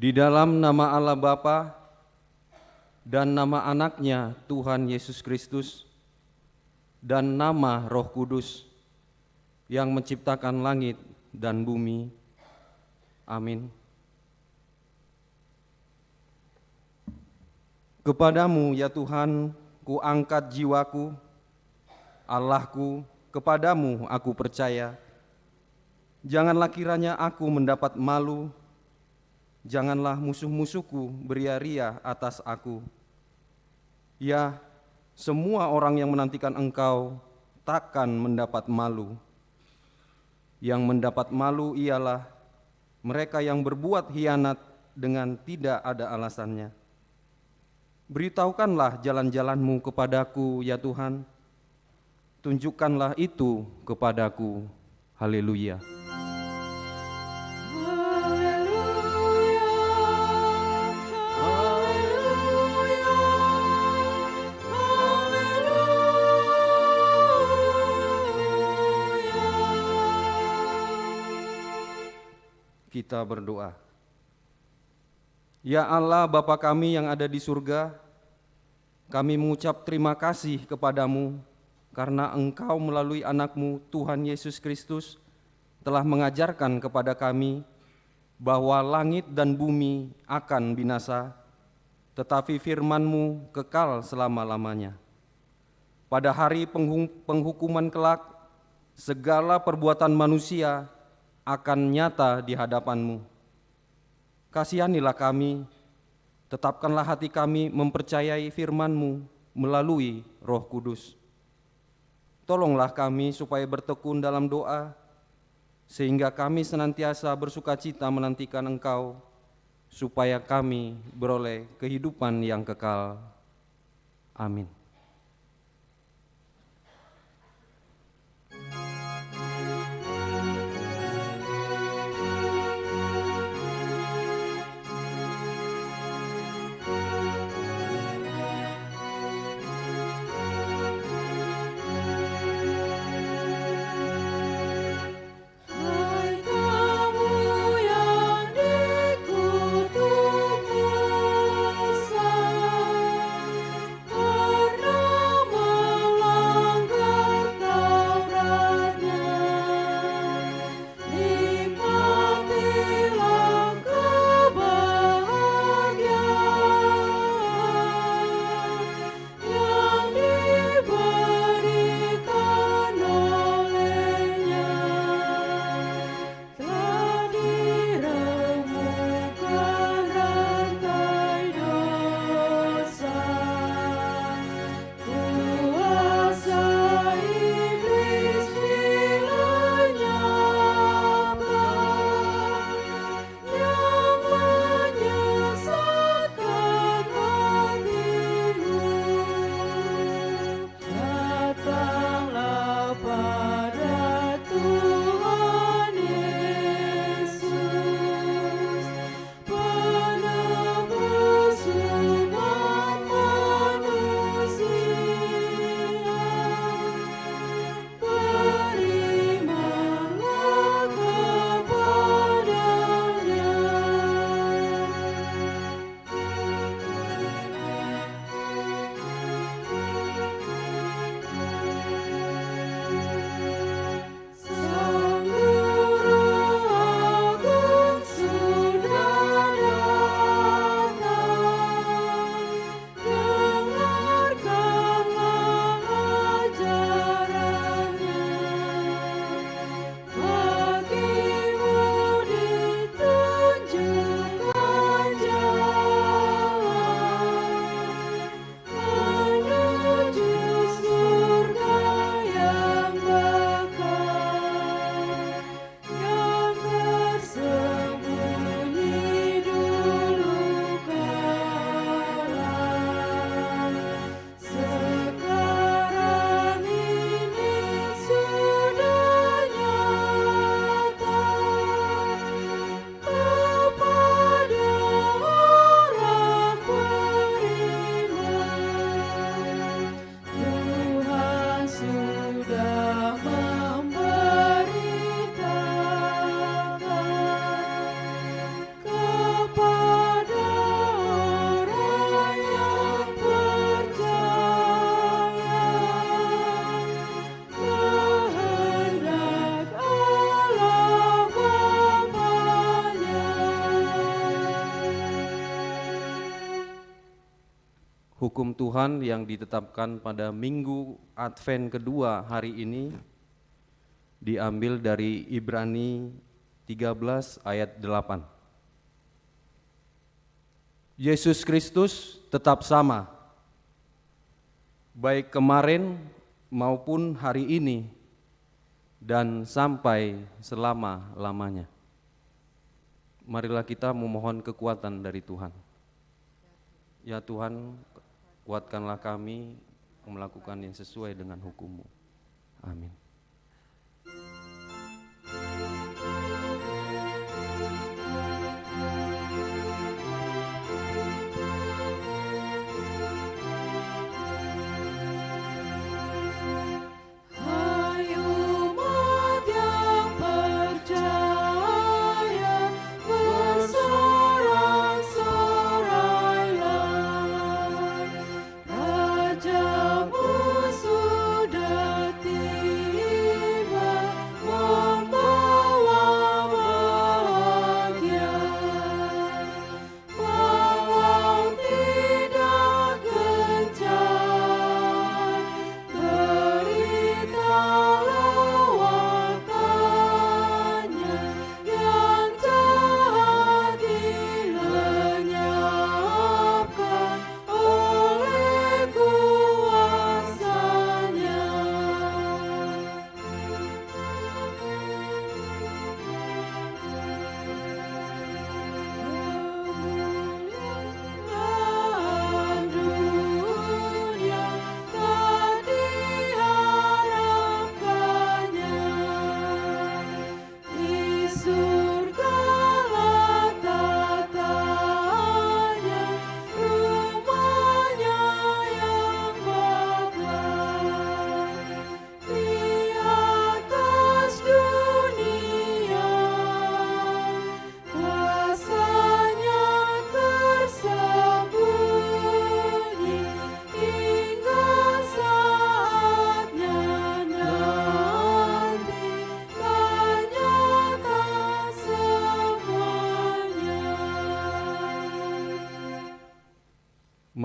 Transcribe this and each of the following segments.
Di dalam nama Allah Bapa dan nama anaknya Tuhan Yesus Kristus dan nama Roh Kudus yang menciptakan langit dan bumi. Amin. Kepadamu ya Tuhan, ku angkat jiwaku, Allahku, kepadamu aku percaya. Janganlah kiranya aku mendapat malu, janganlah musuh-musuhku beria-ria atas aku. Ya, semua orang yang menantikan Engkau takkan mendapat malu. Yang mendapat malu ialah mereka yang berbuat hianat dengan tidak ada alasannya. Beritahukanlah jalan-jalan-Mu kepadaku, ya Tuhan. Tunjukkanlah itu kepadaku. Haleluya. Kita berdoa. Ya Allah Bapa kami yang ada di surga, kami mengucap terima kasih kepadamu karena Engkau melalui anak-Mu Tuhan Yesus Kristus telah mengajarkan kepada kami bahwa langit dan bumi akan binasa, tetapi firman-Mu kekal selama-lamanya. Pada hari penghukuman kelak, segala perbuatan manusia akan nyata di hadapan-Mu. Kasihanilah kami, tetapkanlah hati kami mempercayai firman-Mu melalui Roh Kudus. Tolonglah kami supaya bertekun dalam doa, sehingga kami senantiasa bersukacita menantikan Engkau, supaya kami beroleh kehidupan yang kekal. Amin. Karena hukum Tuhan yang ditetapkan pada Minggu Advent kedua hari ini diambil dari Ibrani 13 ayat 8. Yesus Kristus tetap sama, baik kemarin maupun hari ini dan sampai selama-lamanya. Marilah kita memohon kekuatan dari Tuhan. Ya Tuhan, kuatkanlah kami melakukan yang sesuai dengan hukum-Mu. Amin.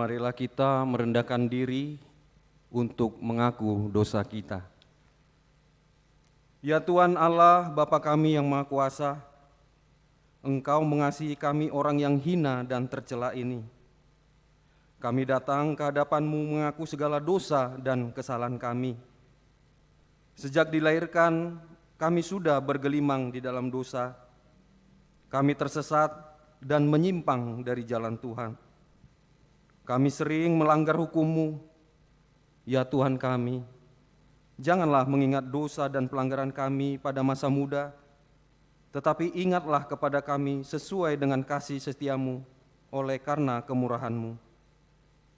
Marilah kita merendahkan diri untuk mengaku dosa kita. Ya Tuhan Allah, Bapa kami yang Maha Kuasa, Engkau mengasihi kami orang yang hina dan tercela ini. Kami datang ke hadapan-Mu mengaku segala dosa dan kesalahan kami. Sejak dilahirkan, kami sudah bergelimang di dalam dosa. Kami tersesat dan menyimpang dari jalan Tuhan. Kami sering melanggar hukum-Mu, ya Tuhan kami. Janganlah mengingat dosa dan pelanggaran kami pada masa muda, tetapi ingatlah kepada kami sesuai dengan kasih setia-Mu oleh karena kemurahan-Mu.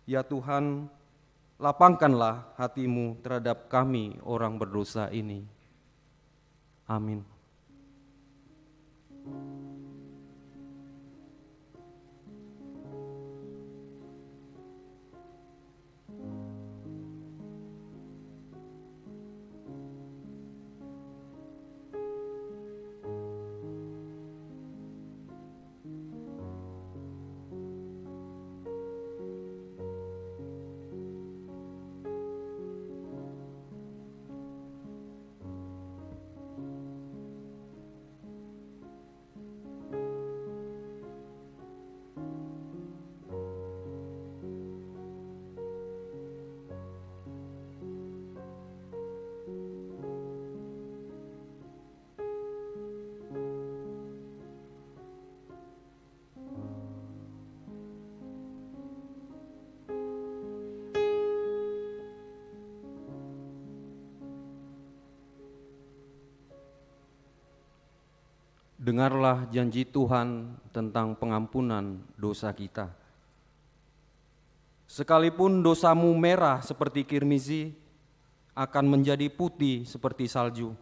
Ya Tuhan, lapangkanlah hati-Mu terhadap kami orang berdosa ini. Amin. Dengarlah janji Tuhan tentang pengampunan dosa kita. Sekalipun dosamu merah seperti kirmizi, akan menjadi putih seperti salju.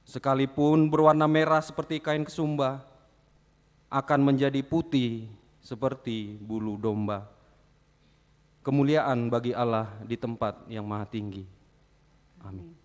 Sekalipun berwarna merah seperti kain kesumba, akan menjadi putih seperti bulu domba. Kemuliaan bagi Allah di tempat yang maha tinggi. Amin.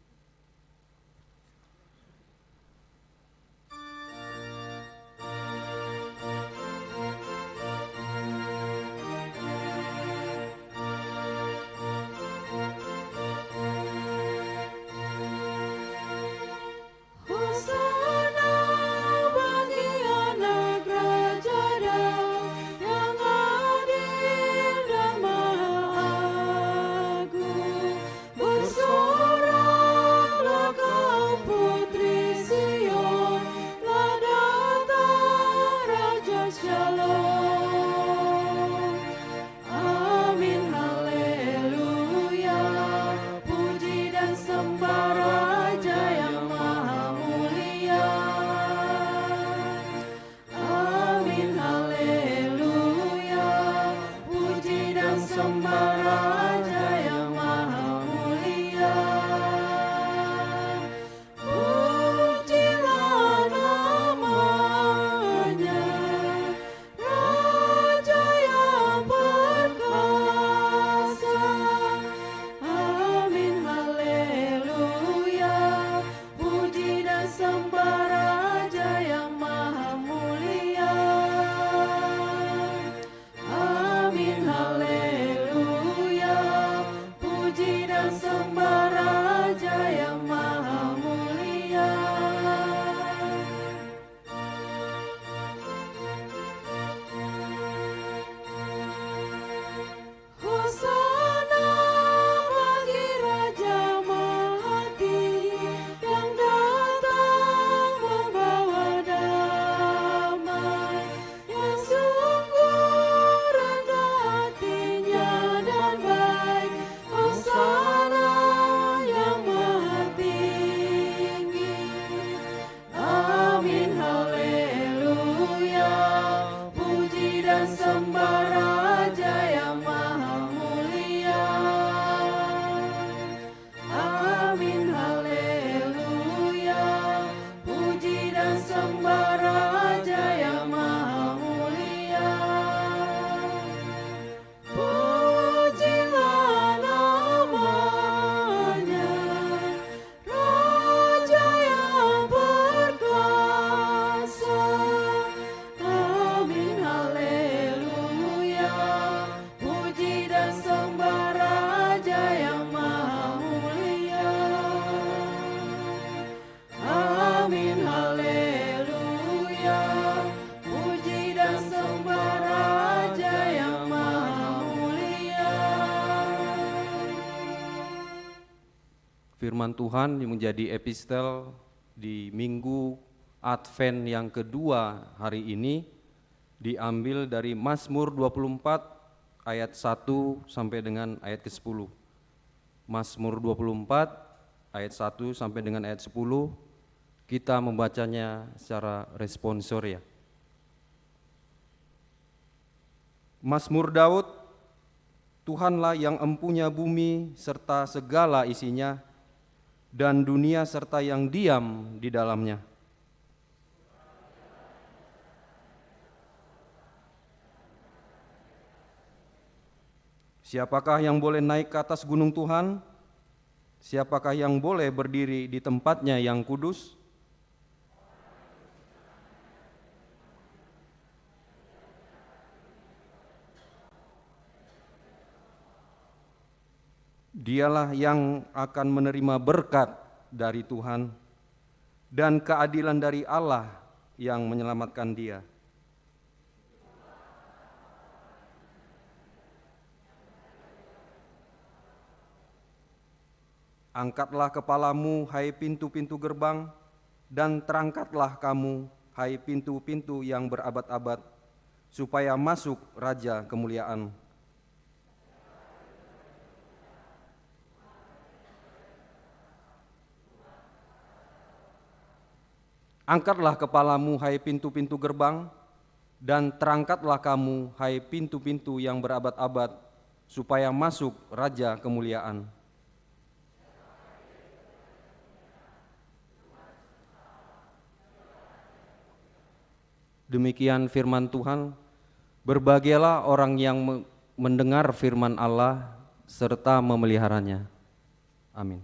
Firman Tuhan yang menjadi epistel di Minggu Advent yang kedua hari ini diambil dari Mazmur 24 ayat 1 sampai dengan ayat ke-10. Mazmur 24 ayat 1 sampai dengan ayat 10, kita membacanya secara responsoria. Mazmur Daud, Tuhanlah yang empunya bumi serta segala isinya, dan dunia serta yang diam di dalamnya. Siapakah yang boleh naik ke atas gunung Tuhan? Siapakah yang boleh berdiri di tempatnya yang kudus? Dialah yang akan menerima berkat dari Tuhan dan keadilan dari Allah yang menyelamatkan dia. Angkatlah kepalamu, hai pintu-pintu gerbang, dan terangkatlah kamu, hai pintu-pintu yang berabad-abad, supaya masuk Raja kemuliaan. Angkatlah kepalamu, hai pintu-pintu gerbang, dan terangkatlah kamu, hai pintu-pintu yang berabad-abad, supaya masuk Raja kemuliaan. Demikian firman Tuhan. Berbahagialah orang yang mendengar firman Allah serta memeliharanya. Amin.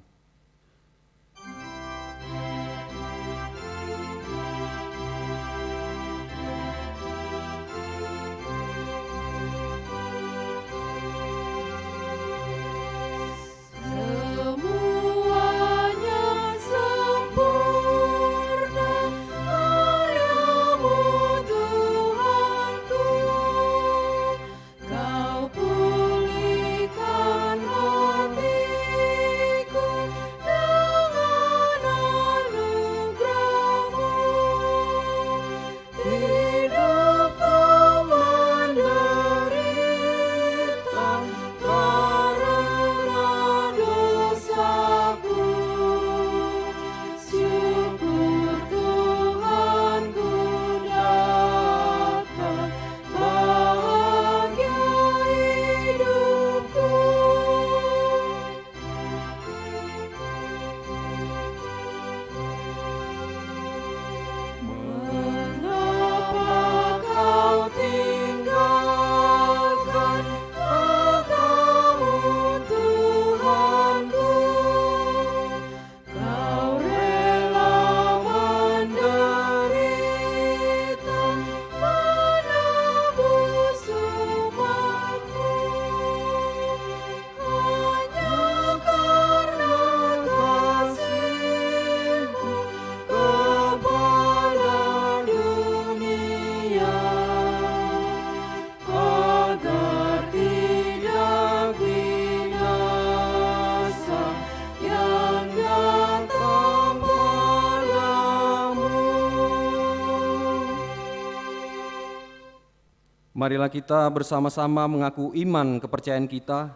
Marilah kita bersama-sama mengaku iman kepercayaan kita,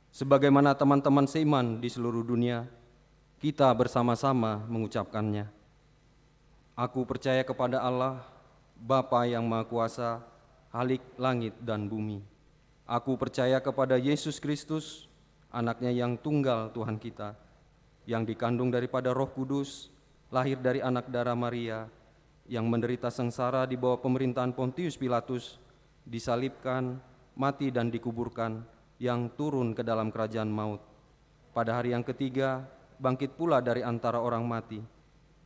sebagaimana teman-teman seiman di seluruh dunia, kita bersama-sama mengucapkannya. Aku percaya kepada Allah, Bapa yang Maha Kuasa, Khalik langit dan bumi. Aku percaya kepada Yesus Kristus, anaknya yang tunggal Tuhan kita, yang dikandung daripada Roh Kudus, lahir dari anak darah Maria, yang menderita sengsara di bawah pemerintahan Pontius Pilatus, disalibkan, mati dan dikuburkan, yang turun ke dalam kerajaan maut. Pada hari yang ketiga, bangkit pula dari antara orang mati,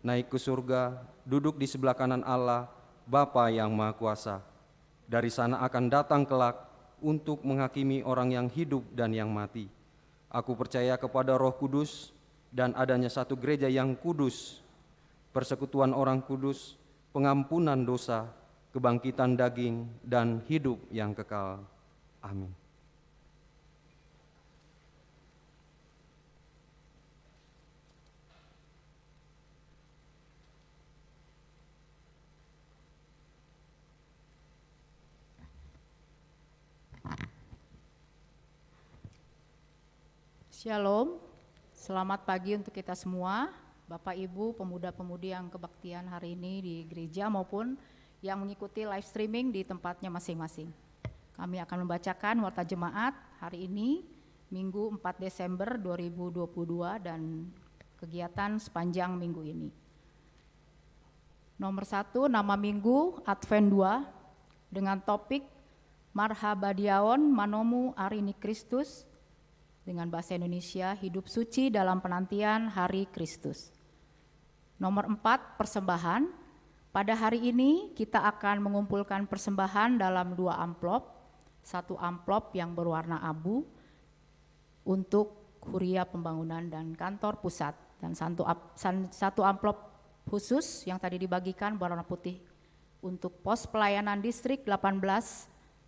naik ke surga, duduk di sebelah kanan Allah, Bapa yang Maha Kuasa. Dari sana akan datang kelak untuk menghakimi orang yang hidup dan yang mati. Aku percaya kepada Roh Kudus dan adanya satu gereja yang kudus, persekutuan orang kudus, pengampunan dosa, kebangkitan daging, dan hidup yang kekal. Amin. Shalom, selamat pagi untuk kita semua, Bapak Ibu, pemuda-pemudi yang kebaktian hari ini di gereja maupun yang mengikuti live streaming di tempatnya masing-masing. Kami akan membacakan warta jemaat hari ini, Minggu 4 Desember 2022 dan kegiatan sepanjang minggu ini. Nomor 1, nama minggu Advent 2 dengan topik Marhabadiaon Manomu Arini Kristus, dengan bahasa Indonesia, hidup suci dalam penantian Hari Kristus. Nomor 4, persembahan. Pada hari ini kita akan mengumpulkan persembahan dalam 2 amplop. 1 amplop yang berwarna abu untuk Huria Pembangunan dan Kantor Pusat, dan 1 amplop khusus yang tadi dibagikan berwarna putih untuk Pos Pelayanan Distrik 18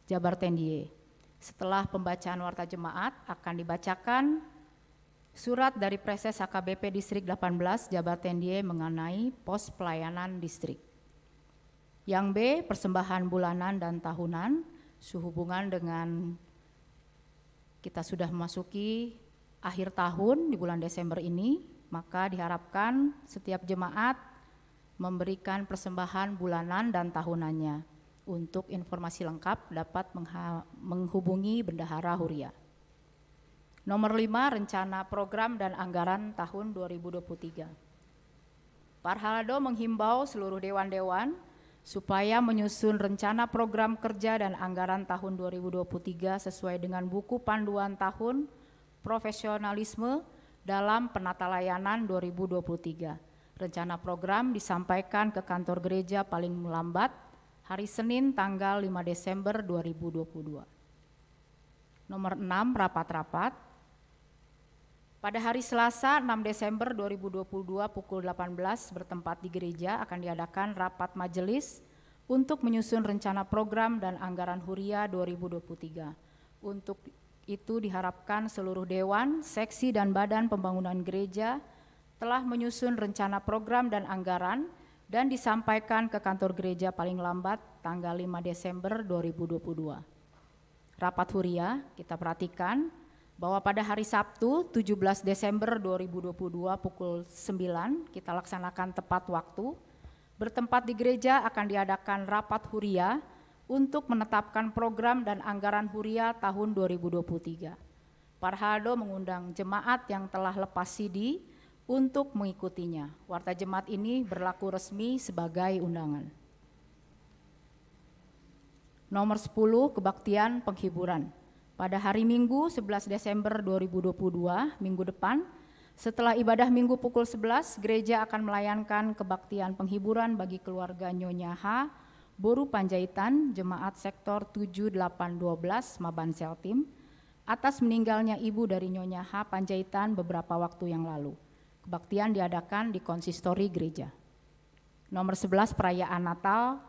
Jabar Tendie. Setelah pembacaan warta jemaat akan dibacakan surat dari Preses HKBP Distrik 18 Jabar Tendie mengenai pos pelayanan distrik. Yang B, persembahan bulanan dan tahunan, sehubungan dengan kita sudah memasuki akhir tahun di bulan Desember ini, maka diharapkan setiap jemaat memberikan persembahan bulanan dan tahunannya. Untuk informasi lengkap dapat menghubungi Bendahara Huria. Nomor 5, rencana program dan anggaran tahun 2023. Parhalado menghimbau seluruh dewan-dewan supaya menyusun rencana program kerja dan anggaran tahun 2023 sesuai dengan buku panduan tahun profesionalisme dalam penata layanan 2023. Rencana program disampaikan ke kantor gereja paling lambat hari Senin tanggal 5 Desember 2022. Nomor 6, rapat-rapat. Pada hari Selasa 6 Desember 2022 pukul 18 bertempat di gereja akan diadakan rapat majelis untuk menyusun rencana program dan anggaran Huria 2023. Untuk itu diharapkan seluruh dewan, seksi dan badan pembangunan gereja telah menyusun rencana program dan anggaran dan disampaikan ke kantor gereja paling lambat tanggal 5 Desember 2022. Rapat Huria, kita perhatikan bahwa pada hari Sabtu 17 Desember 2022 pukul 9 kita laksanakan tepat waktu. Bertempat di gereja akan diadakan rapat Huria untuk menetapkan program dan anggaran Huria tahun 2023. Parhalado mengundang jemaat yang telah lepas CD untuk mengikutinya. Warta jemaat ini berlaku resmi sebagai undangan. Nomor 10, kebaktian penghiburan. Pada hari Minggu 11 Desember 2022, minggu depan, setelah ibadah minggu pukul 11, gereja akan melayankan kebaktian penghiburan bagi keluarga Nyonya H, Boru Panjaitan, jemaat sektor 7812 Maban Seltim, atas meninggalnya ibu dari Nyonya H Panjaitan beberapa waktu yang lalu. Kebaktian diadakan di konsistori gereja. Nomor 11, perayaan Natal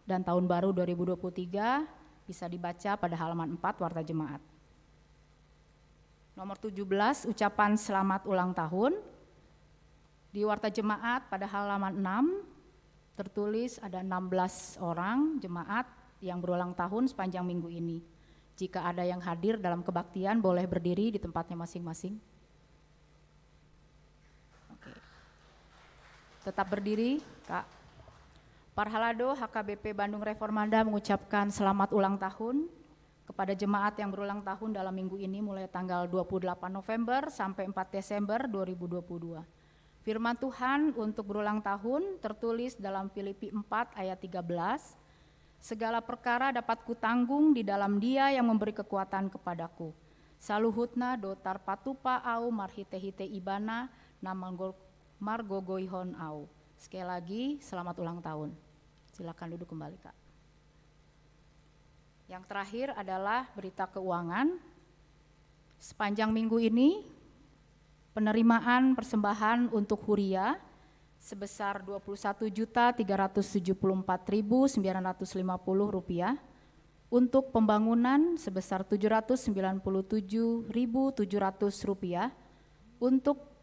dan Tahun Baru 2023 bisa dibaca pada halaman 4 warta jemaat. Nomor 17, ucapan selamat ulang tahun. Di warta jemaat pada halaman 6 tertulis ada 16 orang jemaat yang berulang tahun sepanjang minggu ini. Jika ada yang hadir dalam kebaktian boleh berdiri di tempatnya masing-masing. Tetap berdiri, Kak. Parhalado HKBP Bandung Reformanda mengucapkan selamat ulang tahun kepada jemaat yang berulang tahun dalam minggu ini mulai tanggal 28 November sampai 4 Desember 2022. Firman Tuhan untuk berulang tahun tertulis dalam Filipi 4 ayat 13. Segala perkara dapat kutanggung di dalam Dia yang memberi kekuatan kepadaku. Saluhutna dotar patupa au marhite-hite ibana namang Margogoihon au. Sekali lagi selamat ulang tahun. Silakan duduk kembali, Kak. Yang terakhir adalah berita keuangan. Sepanjang minggu ini penerimaan persembahan untuk Huria sebesar Rp21.374.950, untuk pembangunan sebesar Rp797.700, untuk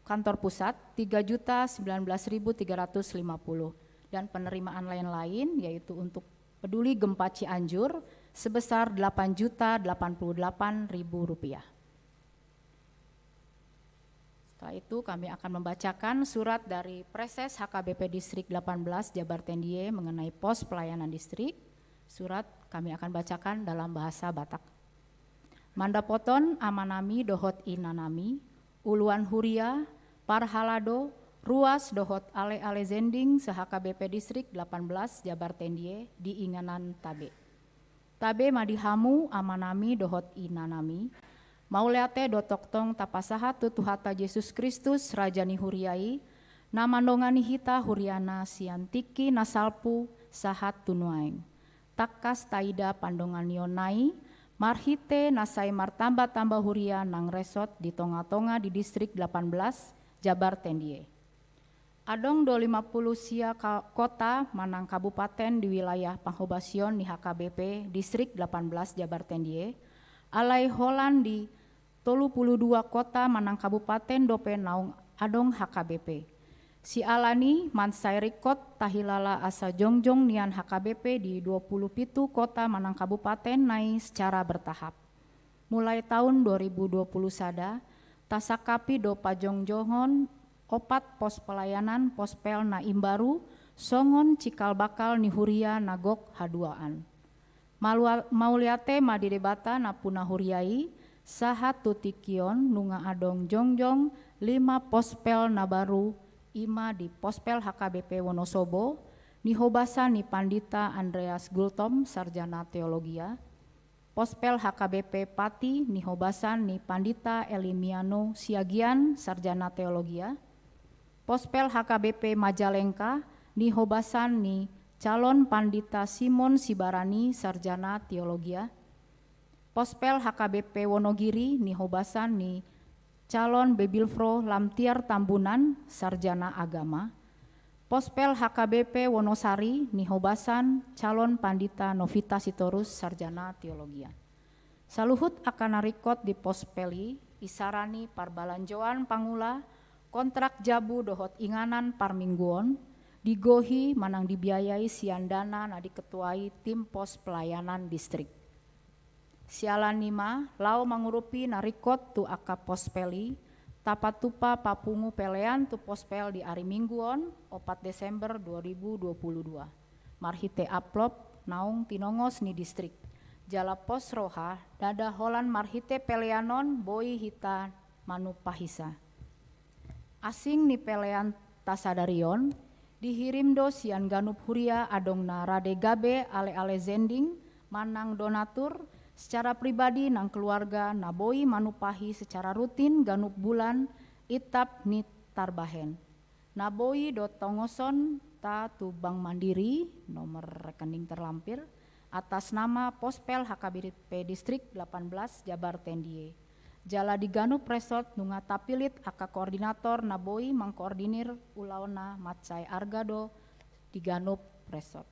kantor pusat Rp3.019.350, dan penerimaan lain-lain yaitu untuk peduli gempa Cianjur sebesar Rp8.088.000. Setelah itu kami akan membacakan surat dari Preses HKBP Distrik 18 Jabar Tendie mengenai pos pelayanan distrik. Surat kami akan bacakan dalam bahasa Batak. Mandapoton amanami dohot inanami, uluan huria, parhalado, ruas dohot ale zending se-HKBP Distrik 18 Jabar Tendie di Inganan Tabe. Tabe madihamu amanami dohot inanami, mauleate dotoktong tapasaha tutuhata Yesus Kristus rajani huriai, namandongani hita huriana siantiki nasalpu sahat tunuaing. Takas taida pandongan yonai, marhite nasai martamba-tamba huria nang resort di tonga-tonga di Distrik 18 Jabar Tendie. Adong 50 sia kota manang kabupaten di wilayah Panghobasion di HKBP Distrik 18 Jabar Tendie, alai holan di 32 kota manang kabupaten dope naung adong HKBP. Si alani mansai rikot tahilala asa jongjong nian HKBP di 27 kota manang kabupaten nai secara bertahap. Mulai tahun 2020 sada, tasakapi do pajongjongon opat pos pelayanan pospel na imbaru, songon cikal bakal nihuria nagok haduaan. Mauliate madidebata na puna huriai, sahat tutikion nunga adong jongjong 5 pospel na baru, 5 di pospel HKBP Wonosobo, nihobasa ni Pandita Andreas Gultom, sarjana teologia, pospel HKBP Pati, nihobasa ni Pandita Elimiano Siagian, sarjana teologia, pospel HKBP Majalengka, nihobasan ni calon Pandita Simon Sibarani, sarjana teologia, pospel HKBP Wonogiri, nihobasan ni calon Bebilfro Lamtiar Tambunan, sarjana agama, pospel HKBP Wonosari, nihobasan calon Pandita Novita Sitorus, sarjana teologia. Saluhut akan narikot di pospeli, isarani parbalanjoan pangula, kontrak jabu dohot inganan parmingguon, digohi manang dibiayai siandana na diketuai tim pos pelayanan distrik. Sialan nima, lau mangurupi narikot tu aka pospeli, tapatupa papungu pelean tu pospel di hari mingguon, 4 Desember 2022. Marhite aplop, naung tinongos ni distrik. Jala pos roha, dada holan marhite peleanon, boi hita manupahisa. Asing ni pelean tasadarion, dihirimdo sian ganup huria adong na rade gabe ale zending, manang donatur, secara pribadi nang keluarga naboi manupahi secara rutin ganup bulan itap nit tarbahen. Naboi do tongoson ta tu Bank Mandiri nomor rekening terlampir atas nama pospel HKBP Distrik 18 Jabar Tendie. Jala diganup resort nunga tapilit aka koordinator naboi mangkoordinir ulaona matsai argado diganup resort.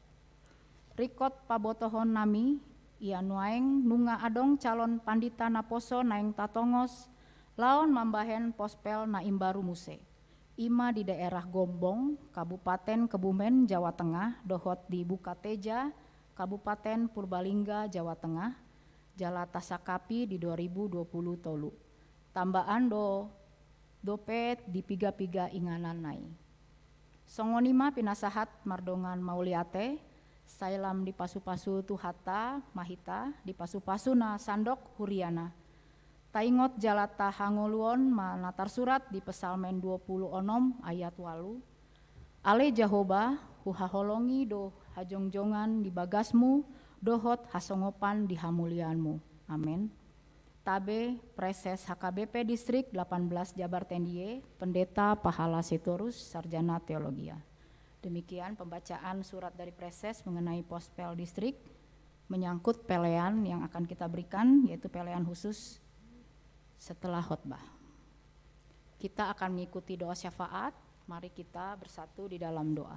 Rikot pabotohon nami ia nuaeng nunga adong calon Pandita naposo naeng tatongos laon mambahen pospel na imbaru muse. Ima di daerah Gombong, Kabupaten Kebumen, Jawa Tengah, dohot di Bukateja, Kabupaten Purbalingga, Jawa Tengah, jala tasakapi di 2020 tolu. Tambaan dopet di piga-piga inganan nai. Songonima pinasahat mardongan mauliate, sailam di pasu-pasu tuhata mahita, di pasu-pasu na sandok huriana. Taingot jalata hangoluon manatar surat di Pesalmen 20 onom ayat 8. Ale Jahoba huhaholongi do hajongjongan di bagasmu, dohot hasongopan di hamulianmu. Amin. Tabe Preses HKBP Distrik 18 Jabar Tendie, Pendeta Pahala Sitorus, sarjana teologia. Demikian pembacaan surat dari Preses mengenai pospel distrik menyangkut pelean yang akan kita berikan, yaitu pelean khusus setelah khotbah. Kita akan mengikuti doa syafaat. Mari kita bersatu di dalam doa.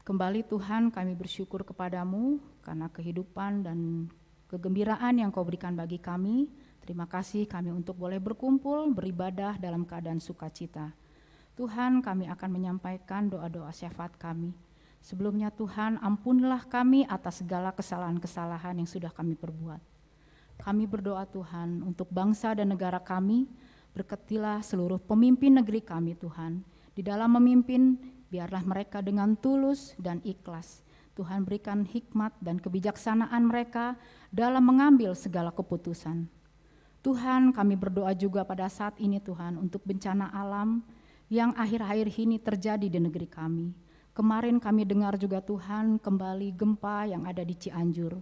Kembali Tuhan, kami bersyukur kepadamu karena kehidupan dan kegembiraan yang Kau berikan bagi kami. Terima kasih kami untuk boleh berkumpul, beribadah dalam keadaan sukacita. Tuhan, kami akan menyampaikan doa-doa syafaat kami. Sebelumnya Tuhan, ampunilah kami atas segala kesalahan-kesalahan yang sudah kami perbuat. Kami berdoa Tuhan untuk bangsa dan negara kami, berkatilah seluruh pemimpin negeri kami Tuhan. Di dalam memimpin, biarlah mereka dengan tulus dan ikhlas. Tuhan berikan hikmat dan kebijaksanaan mereka dalam mengambil segala keputusan. Tuhan, kami berdoa juga pada saat ini Tuhan untuk bencana alam yang akhir-akhir ini terjadi di negeri kami. Kemarin kami dengar juga Tuhan kembali gempa yang ada di Cianjur.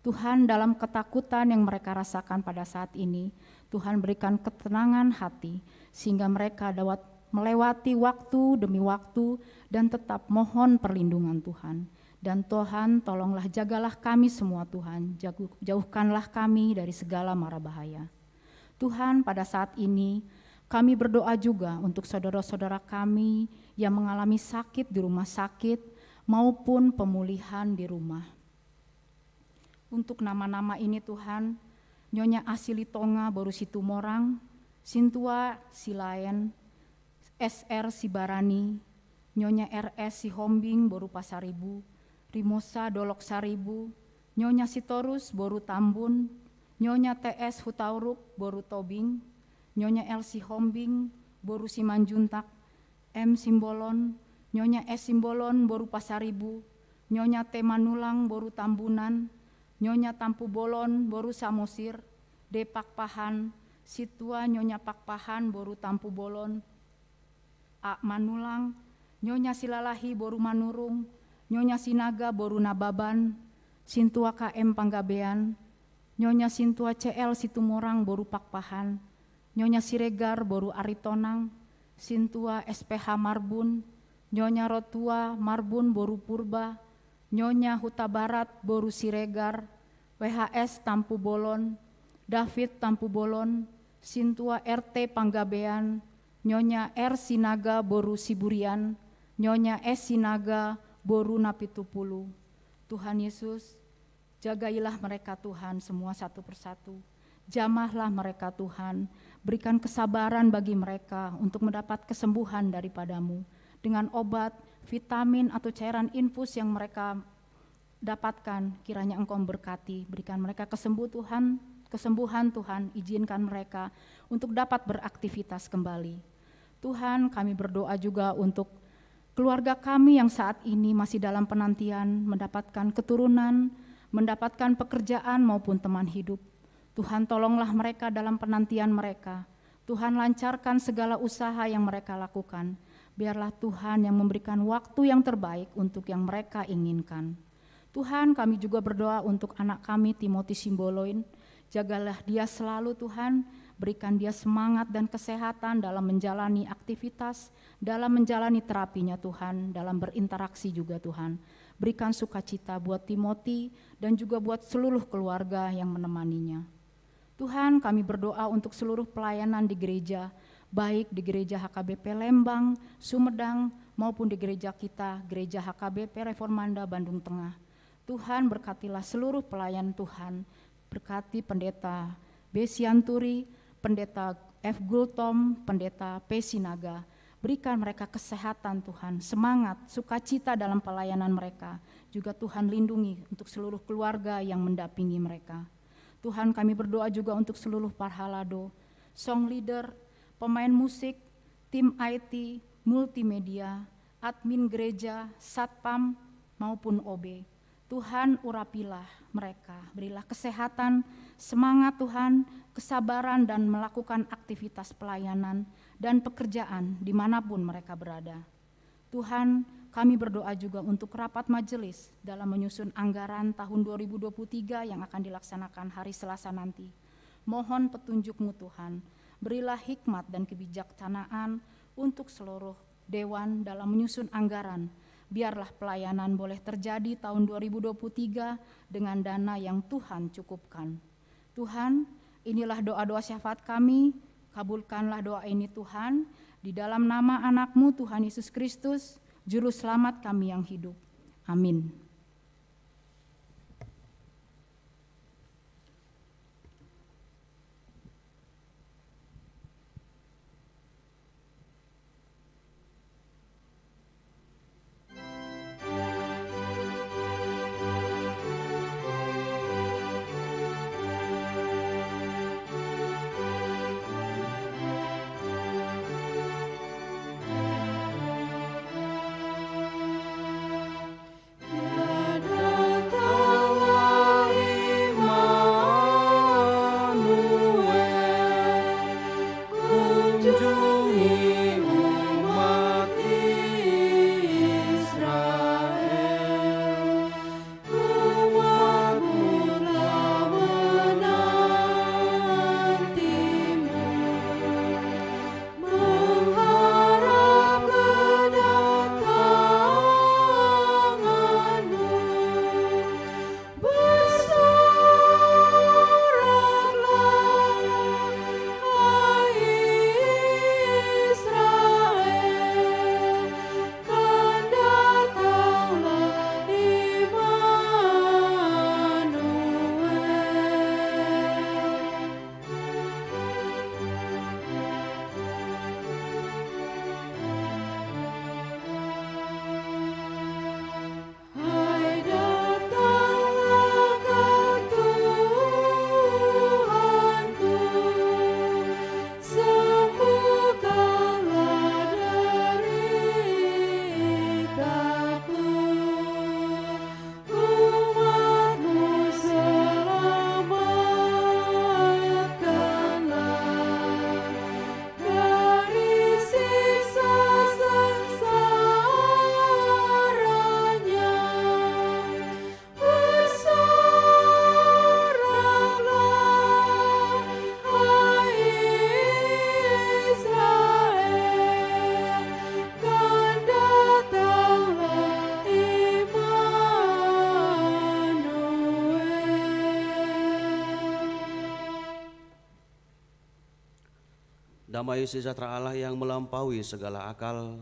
Tuhan, dalam ketakutan yang mereka rasakan pada saat ini, Tuhan berikan ketenangan hati sehingga mereka dapat melewati waktu demi waktu dan tetap mohon perlindungan Tuhan. Dan Tuhan, tolonglah jagalah kami semua Tuhan, jauhkanlah kami dari segala mara bahaya. Tuhan, pada saat ini kami berdoa juga untuk saudara-saudara kami yang mengalami sakit di rumah sakit maupun pemulihan di rumah. Untuk nama-nama ini Tuhan, Nyonya Asili Tonga Boru Situmorang, Sintua Silaen, SR Sibarani, Nyonya RS Sihombing Boru Pasaribu, Rimosa Dolok Saribu, Nyonya Sitorus Boru Tambun, Nyonya TS Hutauruk Boru Tobing, Nyonya L Sihombing Boru Simanjuntak, M Simbolon, Nyonya S Simbolon Boru Pasaribu, Nyonya T Manulang Boru Tambunan, Nyonya Tampu Bolon Boru Samosir, D Pakpahan, Situa Nyonya Pakpahan Boru Tampu Bolon, A Manulang, Nyonya Silalahi Boru Manurung, Nyonya Sinaga Boru Nababan, Sintua KM Panggabean, Nyonya Sintua CL Situmorang Boru Pakpahan, Nyonya Siregar Boru Aritonang, Sintua SPH Marbun, Nyonya Rotua Marbun Boru Purba, Nyonya Huta Barat Boru Siregar, WHS Tampu Bolon, David Tampu Bolon, Sintua RT Panggabean, Nyonya R Sinaga Boru Siburian, Nyonya S Sinaga Boru Napitupulu. Tuhan Yesus, jagailah mereka Tuhan semua satu persatu. Jamahlah mereka Tuhan, berikan kesabaran bagi mereka untuk mendapat kesembuhan daripadamu. Dengan obat, vitamin atau cairan infus yang mereka dapatkan, kiranya Engkau memberkati, berikan mereka kesembuhan Tuhan, izinkan mereka untuk dapat beraktivitas kembali. Tuhan, kami berdoa juga untuk keluarga kami yang saat ini masih dalam penantian mendapatkan keturunan, mendapatkan pekerjaan maupun teman hidup. Tuhan, tolonglah mereka dalam penantian mereka. Tuhan, lancarkan segala usaha yang mereka lakukan. Biarlah Tuhan yang memberikan waktu yang terbaik untuk yang mereka inginkan. Tuhan, kami juga berdoa untuk anak kami Timothy Simboloin. Jagalah dia selalu Tuhan, berikan dia semangat dan kesehatan dalam menjalani aktivitas, dalam menjalani terapinya Tuhan, dalam berinteraksi juga Tuhan. Berikan sukacita buat Timothy dan juga buat seluruh keluarga yang menemaninya. Tuhan, kami berdoa untuk seluruh pelayanan di gereja, baik di gereja HKBP Lembang, Sumedang, maupun di gereja kita, gereja HKBP Reformanda Bandung Tengah. Tuhan, berkatilah seluruh pelayan Tuhan, berkati pendeta B. Sianturi, pendeta F. Gultom, pendeta P. Sinaga. Berikan mereka kesehatan Tuhan, semangat, sukacita dalam pelayanan mereka. Juga Tuhan lindungi untuk seluruh keluarga yang mendampingi mereka. Tuhan, kami berdoa juga untuk seluruh parhalado, song leader, pemain musik, tim IT, multimedia, admin gereja, satpam, maupun OB. Tuhan, urapilah mereka, berilah kesehatan, semangat Tuhan, kesabaran dan melakukan aktivitas pelayanan dan pekerjaan dimanapun mereka berada. Tuhan, kami berdoa juga untuk rapat majelis dalam menyusun anggaran tahun 2023 yang akan dilaksanakan hari Selasa nanti. Mohon petunjuk-Mu Tuhan, berilah hikmat dan kebijaksanaan untuk seluruh dewan dalam menyusun anggaran. Biarlah pelayanan boleh terjadi tahun 2023 dengan dana yang Tuhan cukupkan. Tuhan, inilah doa-doa syafaat kami, kabulkanlah doa ini Tuhan, di dalam nama anak-Mu Tuhan Yesus Kristus, Juru Selamat kami yang hidup. Amin. Damai sejahtera Allah yang melampaui segala akal,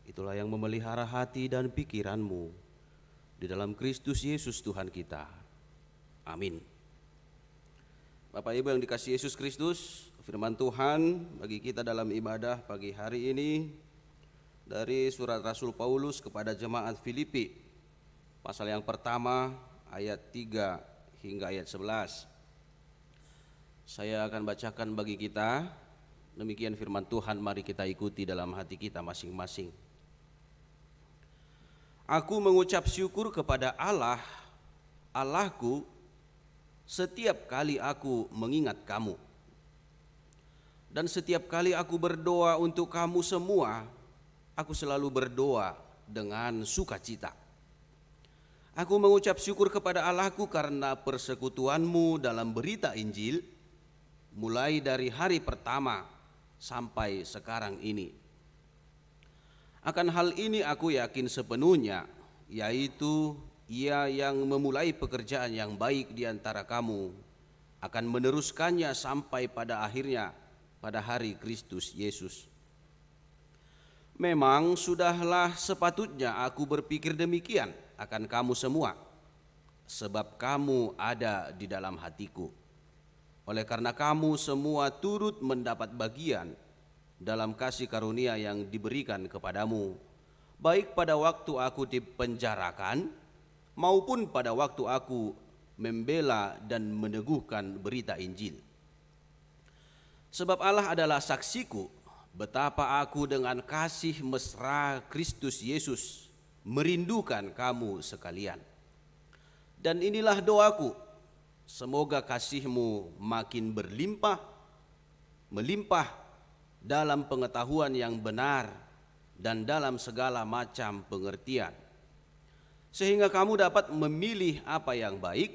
itulah yang memelihara hati dan pikiranmu di dalam Kristus Yesus Tuhan kita. Amin. Bapak Ibu yang dikasihi Yesus Kristus, firman Tuhan bagi kita dalam ibadah pagi hari ini dari surat Rasul Paulus kepada jemaat Filipi, pasal yang pertama ayat 3 hingga ayat 11. Saya akan bacakan bagi kita, demikian firman Tuhan, mari kita ikuti dalam hati kita masing-masing. Aku mengucap syukur kepada Allah, Allahku, setiap kali aku mengingat kamu. Dan setiap kali aku berdoa untuk kamu semua, aku selalu berdoa dengan sukacita. Aku mengucap syukur kepada Allahku karena persekutuanmu dalam berita Injil, mulai dari hari pertama sampai sekarang ini. Akan hal ini aku yakin sepenuhnya, yaitu Ia yang memulai pekerjaan yang baik di antara kamu akan meneruskannya sampai pada akhirnya pada hari Kristus Yesus. Memang sudahlah sepatutnya aku berpikir demikian akan kamu semua, sebab kamu ada di dalam hatiku. Oleh karena kamu semua turut mendapat bagian dalam kasih karunia yang diberikan kepadamu, baik pada waktu aku dipenjarakan maupun pada waktu aku membela dan meneguhkan berita Injil. Sebab Allah adalah saksiku betapa aku dengan kasih mesra Kristus Yesus merindukan kamu sekalian. Dan inilah doaku, semoga kasihmu makin melimpah dalam pengetahuan yang benar dan dalam segala macam pengertian, sehingga kamu dapat memilih apa yang baik,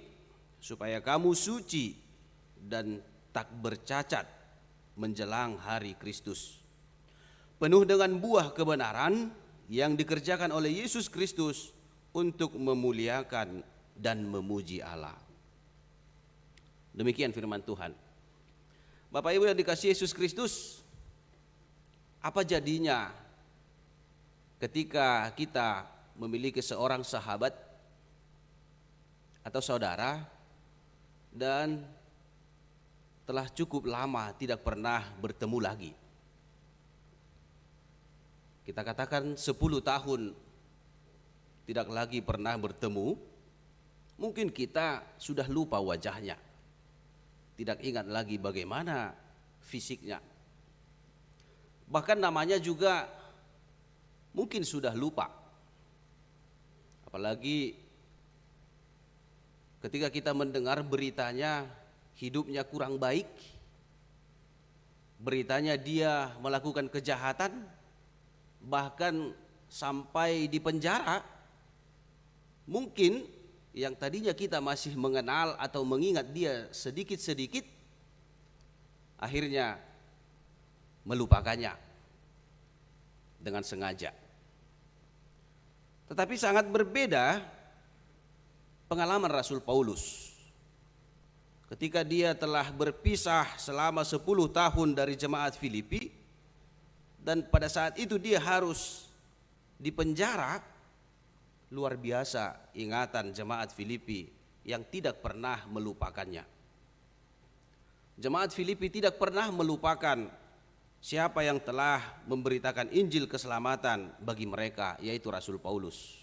supaya kamu suci dan tak bercacat menjelang hari Kristus, penuh dengan buah kebenaran yang dikerjakan oleh Yesus Kristus untuk memuliakan dan memuji Allah. Demikian firman Tuhan. Bapak Ibu yang dikasihi Yesus Kristus, apa jadinya ketika kita memiliki seorang sahabat atau saudara dan telah cukup lama tidak pernah bertemu lagi? Kita katakan 10 tahun tidak lagi pernah bertemu, mungkin kita sudah lupa wajahnya, tidak ingat lagi bagaimana fisiknya, bahkan namanya juga mungkin sudah lupa. Apalagi ketika kita mendengar beritanya hidupnya kurang baik, beritanya dia melakukan kejahatan, bahkan sampai di penjara, mungkin yang tadinya kita masih mengenal atau mengingat dia sedikit-sedikit, akhirnya melupakannya dengan sengaja. Tetapi sangat berbeda pengalaman Rasul Paulus ketika dia telah berpisah selama 10 tahun dari jemaat Filipi, dan pada saat itu dia harus dipenjara. Luar biasa ingatan jemaat Filipi yang tidak pernah melupakannya. Jemaat Filipi tidak pernah melupakan siapa yang telah memberitakan Injil keselamatan bagi mereka, yaitu Rasul Paulus.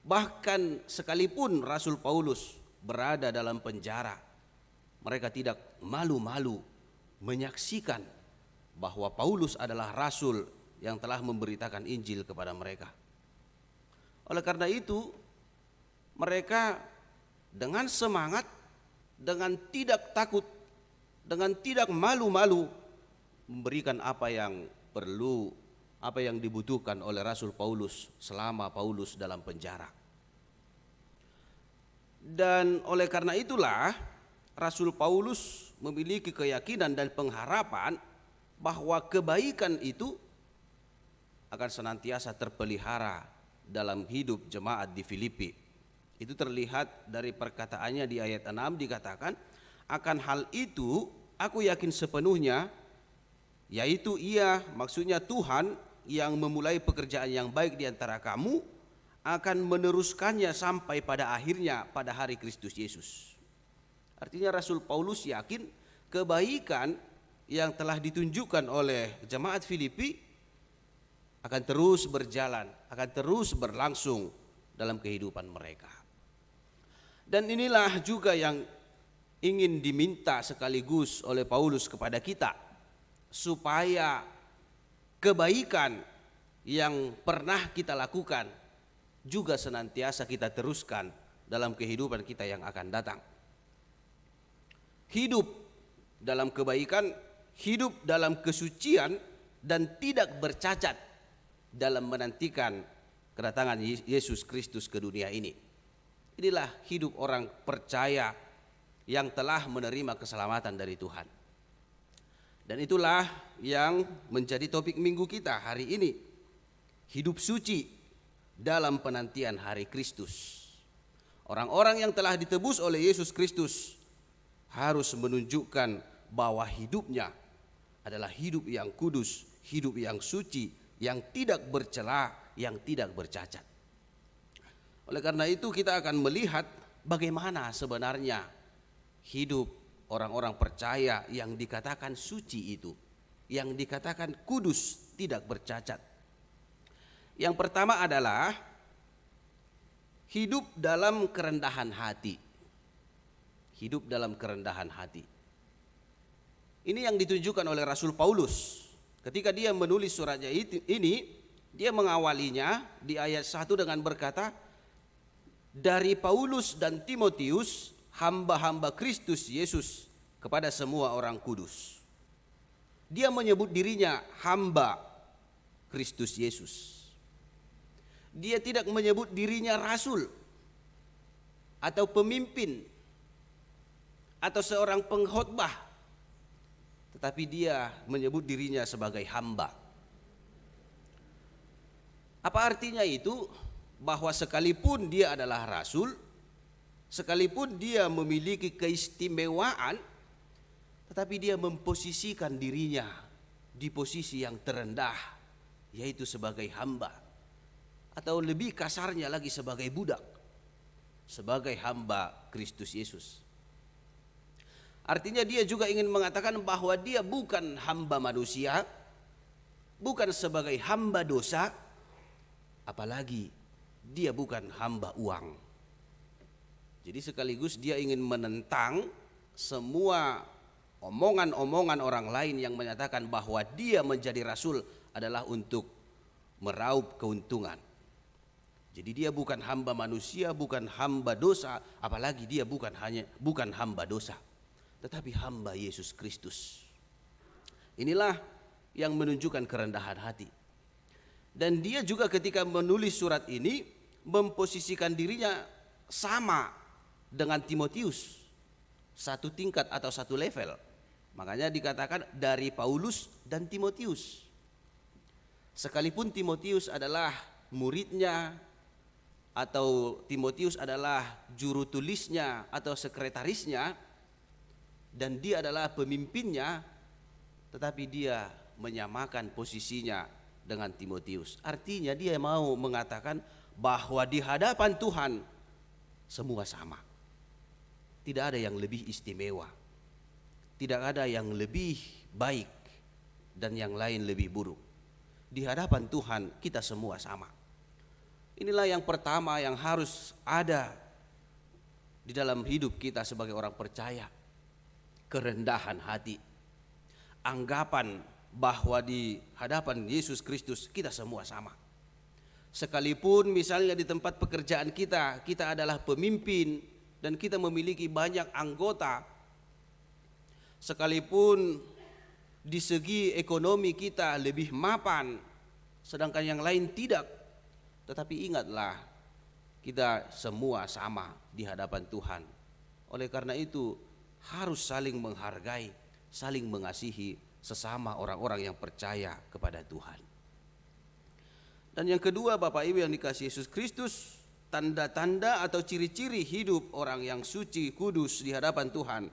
Bahkan sekalipun Rasul Paulus berada dalam penjara, mereka tidak malu-malu menyaksikan bahwa Paulus adalah rasul yang telah memberitakan Injil kepada mereka. Oleh karena itu, mereka dengan semangat, dengan tidak takut, dengan tidak malu-malu memberikan apa yang perlu, apa yang dibutuhkan oleh Rasul Paulus selama Paulus dalam penjara. Dan oleh karena itulah Rasul Paulus memiliki keyakinan dan pengharapan bahwa kebaikan itu akan senantiasa terpelihara dalam hidup jemaat di Filipi. Itu terlihat dari perkataannya di ayat 6, dikatakan, akan hal itu aku yakin sepenuhnya, yaitu Ia, maksudnya Tuhan yang memulai pekerjaan yang baik di antara kamu akan meneruskannya sampai pada akhirnya pada hari Kristus Yesus. Artinya Rasul Paulus yakin kebaikan yang telah ditunjukkan oleh jemaat Filipi akan terus berjalan, akan terus berlangsung dalam kehidupan mereka. Dan inilah juga yang ingin diminta sekaligus oleh Paulus kepada kita, supaya kebaikan yang pernah kita lakukan juga senantiasa kita teruskan dalam kehidupan kita yang akan datang. Hidup dalam kebaikan, hidup dalam kesucian, dan tidak bercacat dalam menantikan kedatangan Yesus Kristus ke dunia ini. Inilah hidup orang percaya yang telah menerima keselamatan dari Tuhan. Dan itulah yang menjadi topik minggu kita hari ini. Hidup suci dalam penantian hari Kristus. Orang-orang yang telah ditebus oleh Yesus Kristus harus menunjukkan bahwa hidupnya adalah hidup yang kudus, hidup yang suci, yang tidak bercela, yang tidak bercacat. Oleh karena itu kita akan melihat bagaimana sebenarnya hidup orang-orang percaya yang dikatakan suci itu, yang dikatakan kudus, tidak bercacat. Yang pertama adalah hidup dalam kerendahan hati. Hidup dalam kerendahan hati. Ini yang ditunjukkan oleh Rasul Paulus. Ketika dia menulis suratnya ini, dia mengawalinya di ayat 1 dengan berkata, dari Paulus dan Timotius, hamba-hamba Kristus Yesus, kepada semua orang kudus. Dia menyebut dirinya hamba Kristus Yesus. Dia tidak menyebut dirinya rasul atau pemimpin atau seorang pengkhotbah, tetapi dia menyebut dirinya sebagai hamba. Apa artinya itu? Bahwa sekalipun dia adalah rasul, sekalipun dia memiliki keistimewaan, tetapi dia memposisikan dirinya di posisi yang terendah, yaitu sebagai hamba, atau lebih kasarnya lagi sebagai budak, sebagai hamba Kristus Yesus. Artinya dia juga ingin mengatakan bahwa dia bukan hamba manusia, bukan sebagai hamba dosa, apalagi dia bukan hamba uang. Jadi sekaligus dia ingin menentang semua omongan-omongan orang lain yang menyatakan bahwa dia menjadi rasul adalah untuk meraup keuntungan. Jadi dia bukan hamba manusia, bukan hamba dosa, apalagi dia bukan hamba dosa, tetapi hamba Yesus Kristus. Inilah yang menunjukkan kerendahan hati. Dan dia juga ketika menulis surat ini memposisikan dirinya sama dengan Timotius, satu tingkat atau satu level. Makanya dikatakan dari Paulus dan Timotius. Sekalipun Timotius adalah muridnya, atau Timotius adalah juru tulisnya atau sekretarisnya, dan dia adalah pemimpinnya, tetapi dia menyamakan posisinya dengan Timotius. Artinya dia mau mengatakan bahwa di hadapan Tuhan semua sama. Tidak ada yang lebih istimewa, tidak ada yang lebih baik dan yang lain lebih buruk. Di hadapan Tuhan kita semua sama. Inilah yang pertama yang harus ada di dalam hidup kita sebagai orang percaya. Kerendahan hati. Anggapan bahwa di hadapan Yesus Kristus kita semua sama. Sekalipun misalnya di tempat pekerjaan kita adalah pemimpin dan kita memiliki banyak anggota, sekalipun di segi ekonomi kita lebih mapan sedangkan yang lain tidak, tetapi ingatlah kita semua sama di hadapan Tuhan. Oleh karena itu harus saling menghargai, saling mengasihi sesama orang-orang yang percaya kepada Tuhan. Dan yang kedua, Bapak Ibu yang dikasihi Yesus Kristus, tanda-tanda atau ciri-ciri hidup orang yang suci, kudus di hadapan Tuhan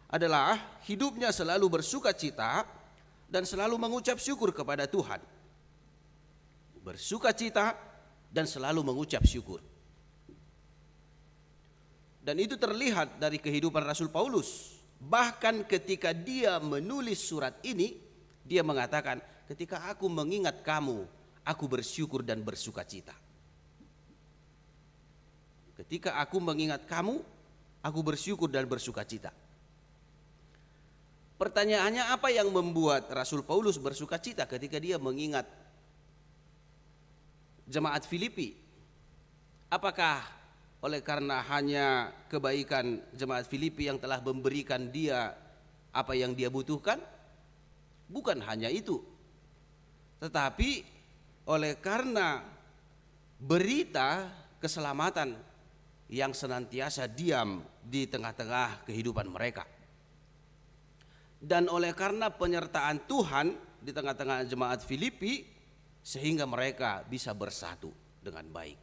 adalah hidupnya selalu bersuka cita dan selalu mengucap syukur kepada Tuhan. Bersukacita dan selalu mengucap syukur. Dan itu terlihat dari kehidupan Rasul Paulus. Bahkan ketika dia menulis surat ini, dia mengatakan, ketika aku mengingat kamu, aku bersyukur dan bersukacita. Ketika aku mengingat kamu, aku bersyukur dan bersukacita. Pertanyaannya, apa yang membuat Rasul Paulus bersukacita ketika dia mengingat jemaat Filipi? Apakah oleh karena hanya kebaikan jemaat Filipi yang telah memberikan dia apa yang dia butuhkan? Bukan hanya itu, tetapi oleh karena berita keselamatan yang senantiasa diam di tengah-tengah kehidupan mereka. Dan oleh karena penyertaan Tuhan di tengah-tengah jemaat Filipi, sehingga mereka bisa bersatu dengan baik.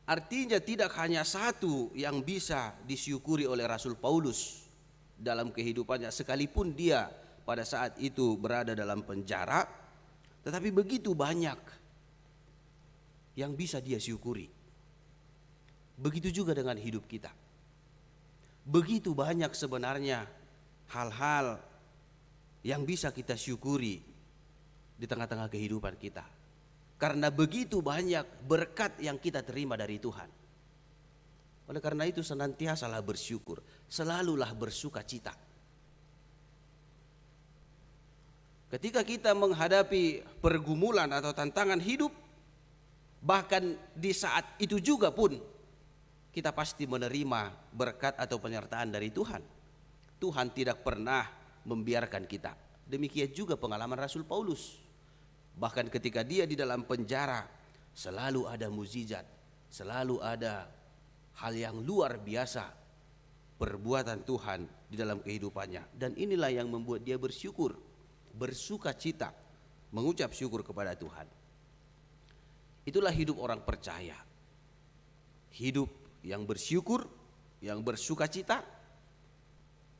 Artinya tidak hanya satu yang bisa disyukuri oleh Rasul Paulus dalam kehidupannya, sekalipun dia pada saat itu berada dalam penjara, tetapi begitu banyak yang bisa dia syukuri. Begitu juga dengan hidup kita. Begitu banyak sebenarnya hal-hal yang bisa kita syukuri di tengah-tengah kehidupan kita. Karena begitu banyak berkat yang kita terima dari Tuhan. Oleh karena itu senantiasalah bersyukur, selalulah bersukacita. Ketika kita menghadapi pergumulan atau tantangan hidup, bahkan di saat itu juga pun kita pasti menerima berkat atau penyertaan dari Tuhan. Tuhan tidak pernah membiarkan kita. Demikian juga pengalaman Rasul Paulus. Bahkan ketika dia di dalam penjara, selalu ada mukjizat, selalu ada hal yang luar biasa perbuatan Tuhan di dalam kehidupannya. Dan inilah yang membuat dia bersyukur, bersukacita, mengucap syukur kepada Tuhan. Itulah hidup orang percaya. Hidup yang bersyukur, yang bersukacita,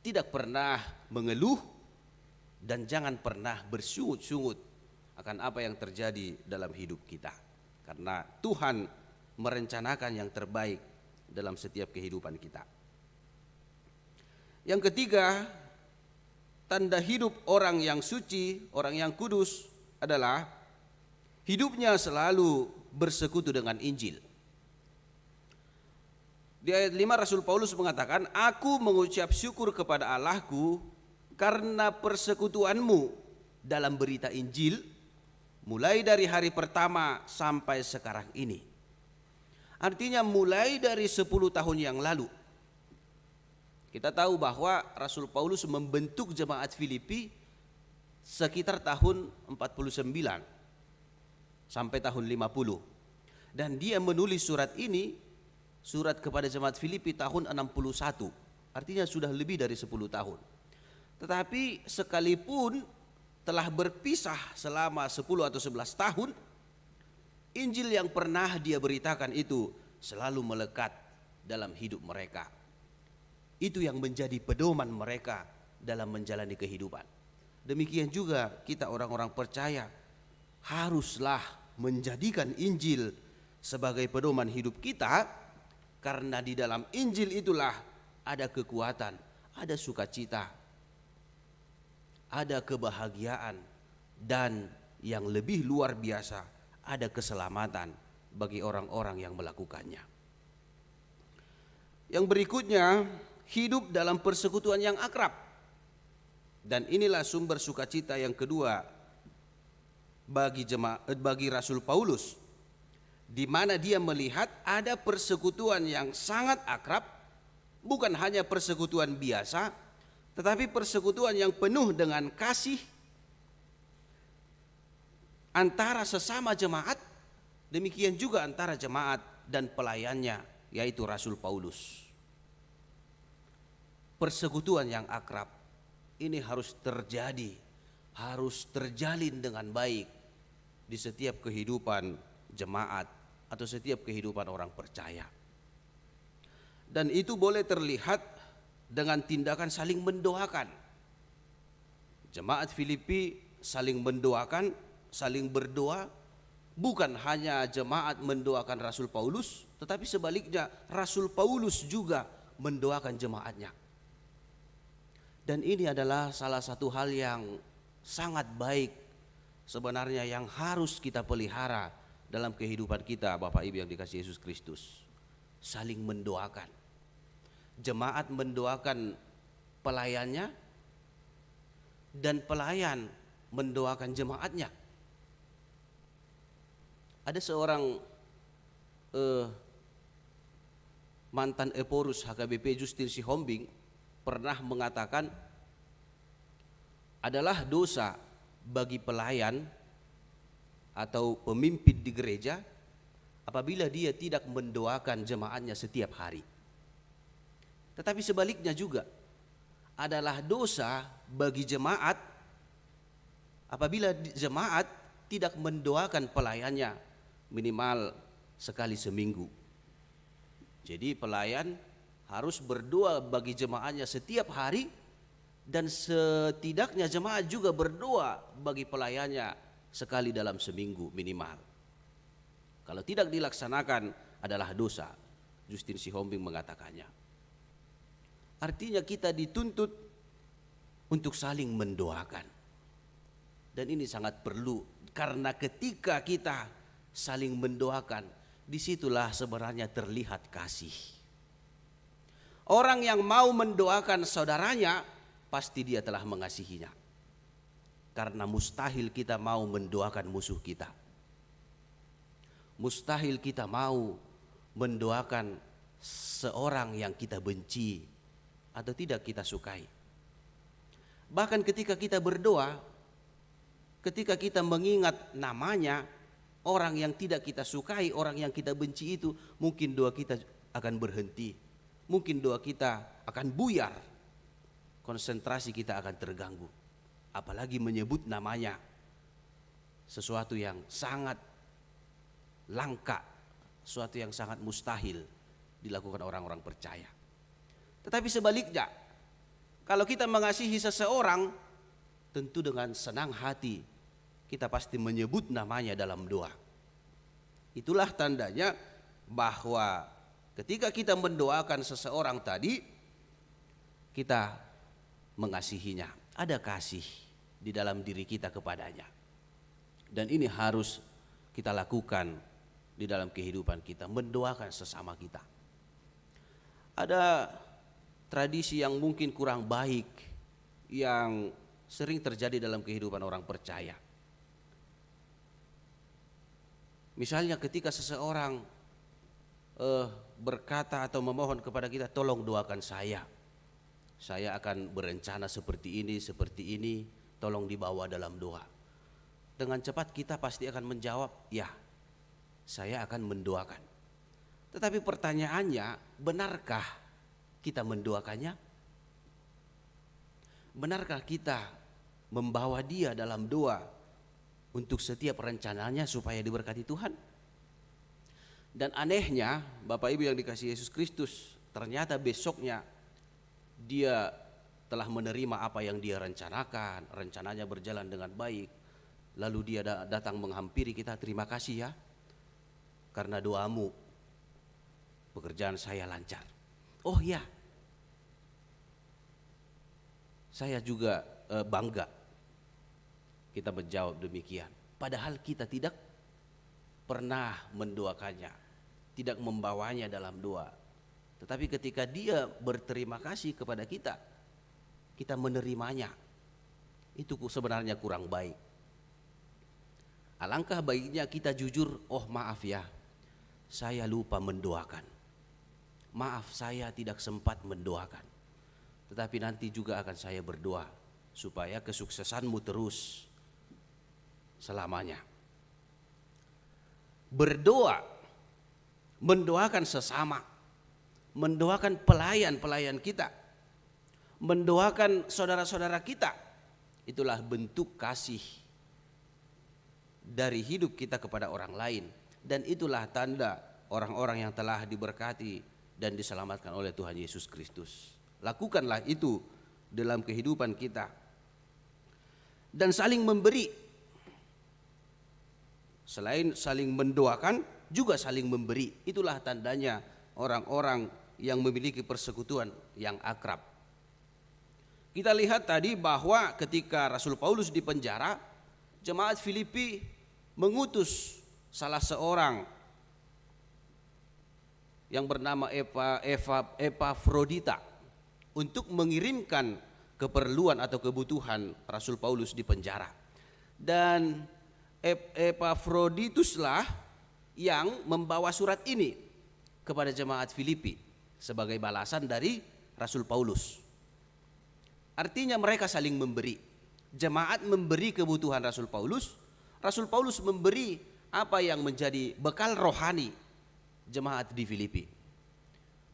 tidak pernah mengeluh, dan jangan pernah bersungut-sungut akan apa yang terjadi dalam hidup kita. Karena Tuhan merencanakan yang terbaik dalam setiap kehidupan kita. Yang ketiga, tanda hidup orang yang suci, orang yang kudus adalah hidupnya selalu bersekutu dengan Injil. Di ayat 5 Rasul Paulus mengatakan, aku mengucap syukur kepada Allahku karena persekutuanmu dalam berita Injil mulai dari hari pertama sampai sekarang ini. Artinya mulai dari 10 tahun yang lalu. Kita tahu bahwa Rasul Paulus membentuk jemaat Filipi sekitar tahun 49 sampai tahun 50. Dan dia menulis surat ini, surat kepada jemaat Filipi tahun 61. Artinya sudah lebih dari 10 tahun. Tetapi sekalipun telah berpisah selama 10 atau 11 tahun, Injil yang pernah dia beritakan itu selalu melekat dalam hidup mereka. Itu yang menjadi pedoman mereka dalam menjalani kehidupan. Demikian juga kita orang-orang percaya haruslah menjadikan Injil sebagai pedoman hidup kita. Karena di dalam Injil itulah ada kekuatan, ada sukacita, ada kebahagiaan, dan yang lebih luar biasa, ada keselamatan bagi orang-orang yang melakukannya. Yang berikutnya, hidup dalam persekutuan yang akrab. Dan inilah sumber sukacita yang kedua bagi Rasul Paulus, di mana dia melihat ada persekutuan yang sangat akrab, bukan hanya persekutuan biasa, tetapi persekutuan yang penuh dengan kasih antara sesama jemaat, demikian juga antara jemaat dan pelayannya, yaitu Rasul Paulus. Persekutuan yang akrab ini harus terjadi, harus terjalin dengan baik di setiap kehidupan jemaat atau setiap kehidupan orang percaya. Dan itu boleh terlihat dengan tindakan saling mendoakan. Jemaat Filipi saling mendoakan, saling berdoa. Bukan hanya jemaat mendoakan Rasul Paulus, tetapi sebaliknya Rasul Paulus juga mendoakan jemaatnya. Dan ini adalah salah satu hal yang sangat baik sebenarnya yang harus kita pelihara dalam kehidupan kita, Bapak Ibu yang dikasihi Yesus Kristus. Saling mendoakan. Jemaat mendoakan pelayannya dan pelayan mendoakan jemaatnya. Ada seorang mantan Eporus HKBP Justin Sihombing pernah mengatakan, adalah dosa bagi pelayan atau pemimpin di gereja apabila dia tidak mendoakan jemaatnya setiap hari. Tetapi sebaliknya juga adalah dosa bagi jemaat apabila jemaat tidak mendoakan pelayannya minimal sekali seminggu. Jadi pelayan harus berdoa bagi jemaatnya setiap hari, dan setidaknya jemaat juga berdoa bagi pelayannya sekali dalam seminggu minimal. Kalau tidak dilaksanakan adalah dosa. Justin Sihombing mengatakannya. Artinya kita dituntut untuk saling mendoakan. Dan ini sangat perlu, karena ketika kita saling mendoakan, disitulah sebenarnya terlihat kasih. Orang yang mau mendoakan saudaranya, pasti dia telah mengasihinya. Karena mustahil kita mau mendoakan musuh kita. Mustahil kita mau mendoakan seorang yang kita benci atau tidak kita sukai. Bahkan ketika kita berdoa, ketika kita mengingat namanya, orang yang tidak kita sukai, orang yang kita benci itu, mungkin doa kita akan berhenti. Mungkin doa kita akan buyar. Konsentrasi kita akan terganggu. Apalagi menyebut namanya. Sesuatu yang sangat langka, sesuatu yang sangat mustahil dilakukan orang-orang percaya. Tetapi sebaliknya, kalau kita mengasihi seseorang, tentu dengan senang hati kita pasti menyebut namanya dalam doa. Itulah tandanya bahwa ketika kita mendoakan seseorang tadi, kita mengasihinya. Ada kasih di dalam diri kita kepadanya. Dan ini harus kita lakukan di dalam kehidupan kita, mendoakan sesama kita. Ada tradisi yang mungkin kurang baik yang sering terjadi dalam kehidupan orang percaya. Misalnya ketika seseorang berkata atau memohon kepada kita, tolong doakan saya akan berencana seperti ini, tolong dibawa dalam doa. Dengan cepat kita pasti akan menjawab, ya, saya akan mendoakan. Tetapi pertanyaannya, benarkah kita mendoakannya? Benarkah kita membawa dia dalam doa untuk setiap rencananya supaya diberkati Tuhan? Dan anehnya, Bapak Ibu yang dikasihi Yesus Kristus, ternyata besoknya dia telah menerima apa yang dia rencanakan, rencananya berjalan dengan baik. Lalu dia datang menghampiri kita, terima kasih ya, karena doamu pekerjaan saya lancar. Oh ya, saya juga bangga. Kita menjawab demikian. Padahal kita tidak pernah mendoakannya, tidak membawanya dalam doa. Tetapi ketika dia berterima kasih kepada kita, kita menerimanya. Itu sebenarnya kurang baik. Alangkah baiknya kita jujur, oh maaf ya, saya lupa mendoakan. Maaf, saya tidak sempat mendoakan. Tetapi nanti juga akan saya berdoa supaya kesuksesanmu terus selamanya. Berdoa, mendoakan sesama, mendoakan pelayan-pelayan kita, mendoakan saudara-saudara kita, itulah bentuk kasih dari hidup kita kepada orang lain. Dan itulah tanda orang-orang yang telah diberkati dan diselamatkan oleh Tuhan Yesus Kristus. Lakukanlah itu dalam kehidupan kita. dan saling memberi. Selain saling mendoakan, juga saling memberi. Itulah tandanya orang-orang yang memiliki persekutuan yang akrab. Kita lihat tadi bahwa ketika Rasul Paulus di penjara, jemaat Filipi mengutus salah seorang yang bernama Epafrodita untuk mengirimkan keperluan atau kebutuhan Rasul Paulus di penjara. Dan Epafrodituslah yang membawa surat ini kepada jemaat Filipi sebagai balasan dari Rasul Paulus. Artinya mereka saling memberi. Jemaat memberi kebutuhan Rasul Paulus memberi apa yang menjadi bekal rohani jemaat di Filipi.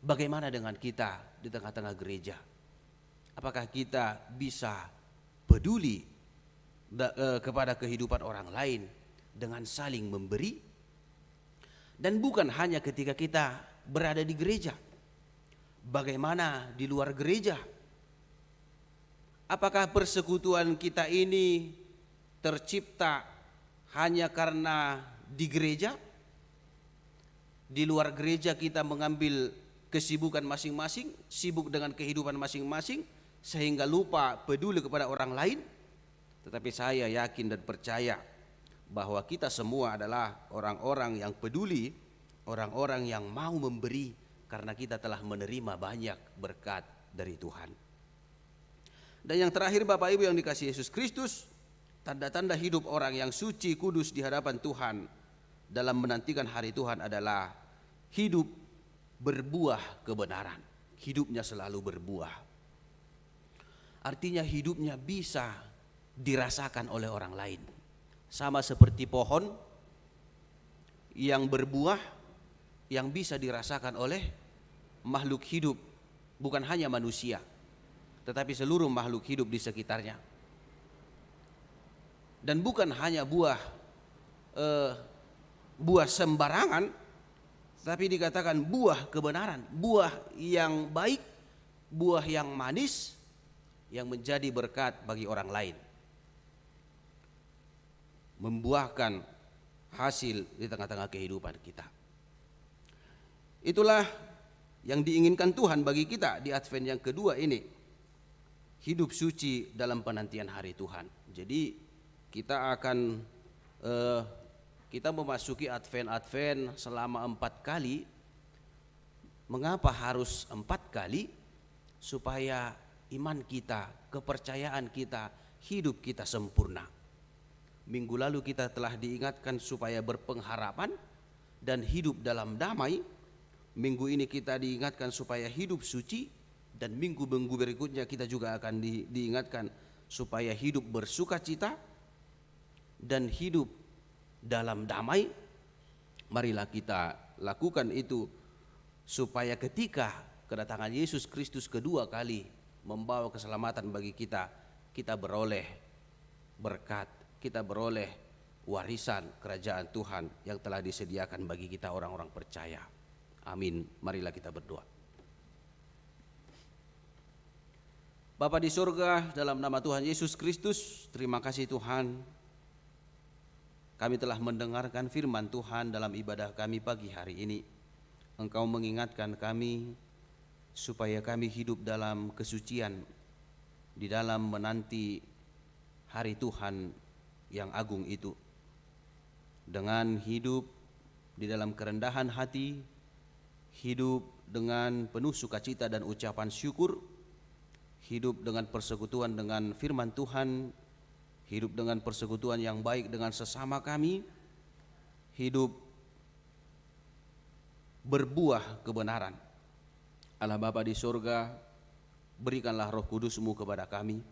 Bagaimana dengan kita di tengah-tengah gereja? Apakah kita bisa peduli kepada kehidupan orang lain dengan saling memberi? Dan bukan hanya ketika kita berada di gereja. Bagaimana di luar gereja? Apakah persekutuan kita ini tercipta hanya karena di gereja? Di luar gereja kita mengambil kesibukan masing-masing, sibuk dengan kehidupan masing-masing, sehingga lupa peduli kepada orang lain. Tetapi saya yakin dan percaya bahwa kita semua adalah orang-orang yang peduli, orang-orang yang mau memberi karena kita telah menerima banyak berkat dari Tuhan. Dan yang terakhir Bapak Ibu yang dikasihi Yesus Kristus, tanda-tanda hidup orang yang suci kudus di hadapan Tuhan dalam menantikan hari Tuhan adalah hidup berbuah kebenaran. Hidupnya selalu berbuah. Artinya hidupnya bisa dirasakan oleh orang lain. Sama seperti pohon yang berbuah yang bisa dirasakan oleh makhluk hidup, bukan hanya manusia, tetapi seluruh makhluk hidup di sekitarnya. Dan bukan hanya buah sembarangan, tapi dikatakan buah kebenaran, buah yang baik, buah yang manis, yang menjadi berkat bagi orang lain, membuahkan hasil di tengah-tengah kehidupan kita. Itulah yang diinginkan Tuhan bagi kita di Advent yang kedua ini. Hidup suci dalam penantian hari Tuhan. Jadi kita akan kita memasuki Advent selama 4 kali. Mengapa harus 4 kali? Supaya iman kita, kepercayaan kita, hidup kita sempurna. Minggu lalu kita telah diingatkan supaya berpengharapan dan hidup dalam damai. Minggu ini kita diingatkan supaya hidup suci. Dan minggu-minggu berikutnya kita juga akan diingatkan supaya hidup bersukacita dan hidup dalam damai. Marilah kita lakukan itu supaya ketika kedatangan Yesus Kristus kedua kali membawa keselamatan bagi kita, kita beroleh berkat, kita beroleh warisan kerajaan Tuhan yang telah disediakan bagi kita orang-orang percaya. Amin. Marilah kita berdoa. Bapa di surga, dalam nama Tuhan Yesus Kristus, terima kasih Tuhan. Kami telah mendengarkan firman Tuhan dalam ibadah kami pagi hari ini. Engkau mengingatkan kami supaya kami hidup dalam kesucian di dalam menanti hari Tuhan yang agung itu. Dengan hidup di dalam kerendahan hati, hidup dengan penuh sukacita dan ucapan syukur, hidup dengan persekutuan dengan firman Tuhan, hidup dengan persekutuan yang baik dengan sesama kami, hidup berbuah kebenaran. Allah Bapa di surga, berikanlah Roh Kudus-Mu kepada kami,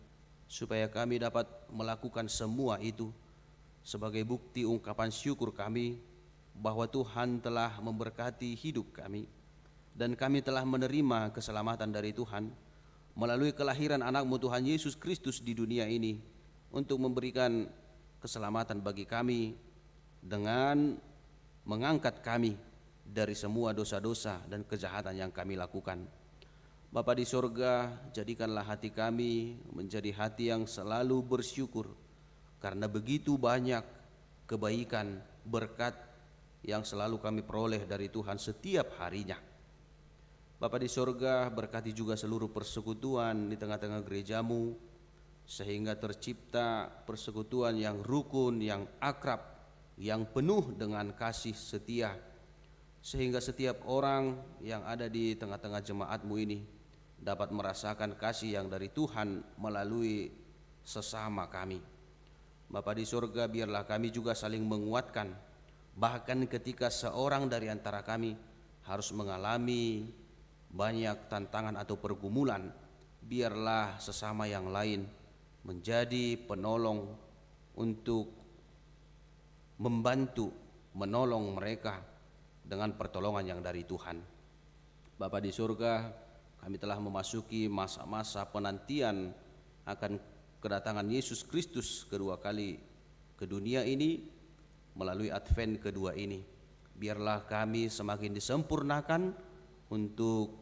supaya kami dapat melakukan semua itu sebagai bukti ungkapan syukur kami bahwa Tuhan telah memberkati hidup kami, dan kami telah menerima keselamatan dari Tuhan melalui kelahiran anak-Mu Tuhan Yesus Kristus di dunia ini untuk memberikan keselamatan bagi kami dengan mengangkat kami dari semua dosa-dosa dan kejahatan yang kami lakukan. Bapa di surga, jadikanlah hati kami menjadi hati yang selalu bersyukur karena begitu banyak kebaikan, berkat yang selalu kami peroleh dari Tuhan setiap harinya. Bapa di sorga, berkati juga seluruh persekutuan di tengah-tengah gerejamu, sehingga tercipta persekutuan yang rukun, yang akrab, yang penuh dengan kasih setia, sehingga setiap orang yang ada di tengah-tengah jemaatmu ini dapat merasakan kasih yang dari Tuhan melalui sesama kami. Bapa di sorga, biarlah kami juga saling menguatkan, bahkan ketika seorang dari antara kami harus mengalami banyak tantangan atau pergumulan, biarlah sesama yang lain menjadi penolong untuk membantu, menolong mereka dengan pertolongan yang dari Tuhan. Bapa di surga, kami telah memasuki masa-masa penantian akan kedatangan Yesus Kristus kedua kali ke dunia ini melalui Advent kedua ini. Biarlah kami semakin disempurnakan untuk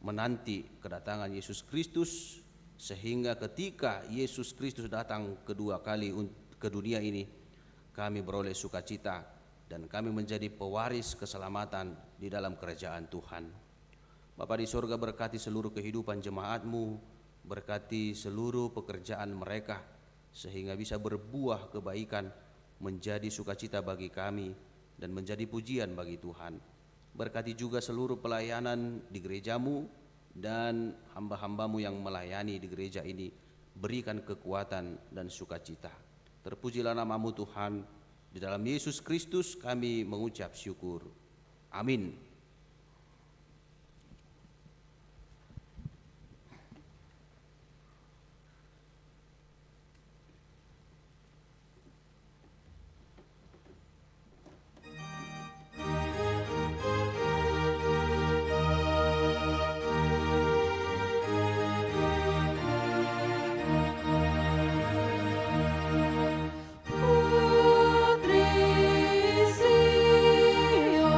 menanti kedatangan Yesus Kristus, sehingga ketika Yesus Kristus datang kedua kali ke dunia ini, kami beroleh sukacita dan kami menjadi pewaris keselamatan di dalam kerajaan Tuhan. Bapa di sorga, berkati seluruh kehidupan jemaatmu, berkati seluruh pekerjaan mereka, sehingga bisa berbuah kebaikan, menjadi sukacita bagi kami dan menjadi pujian bagi Tuhan. Berkati juga seluruh pelayanan di gerejamu dan hamba-hambamu yang melayani di gereja ini, berikan kekuatan dan sukacita. Terpujilah namamu Tuhan, di dalam Yesus Kristus kami mengucap syukur. Amin. Putri Sion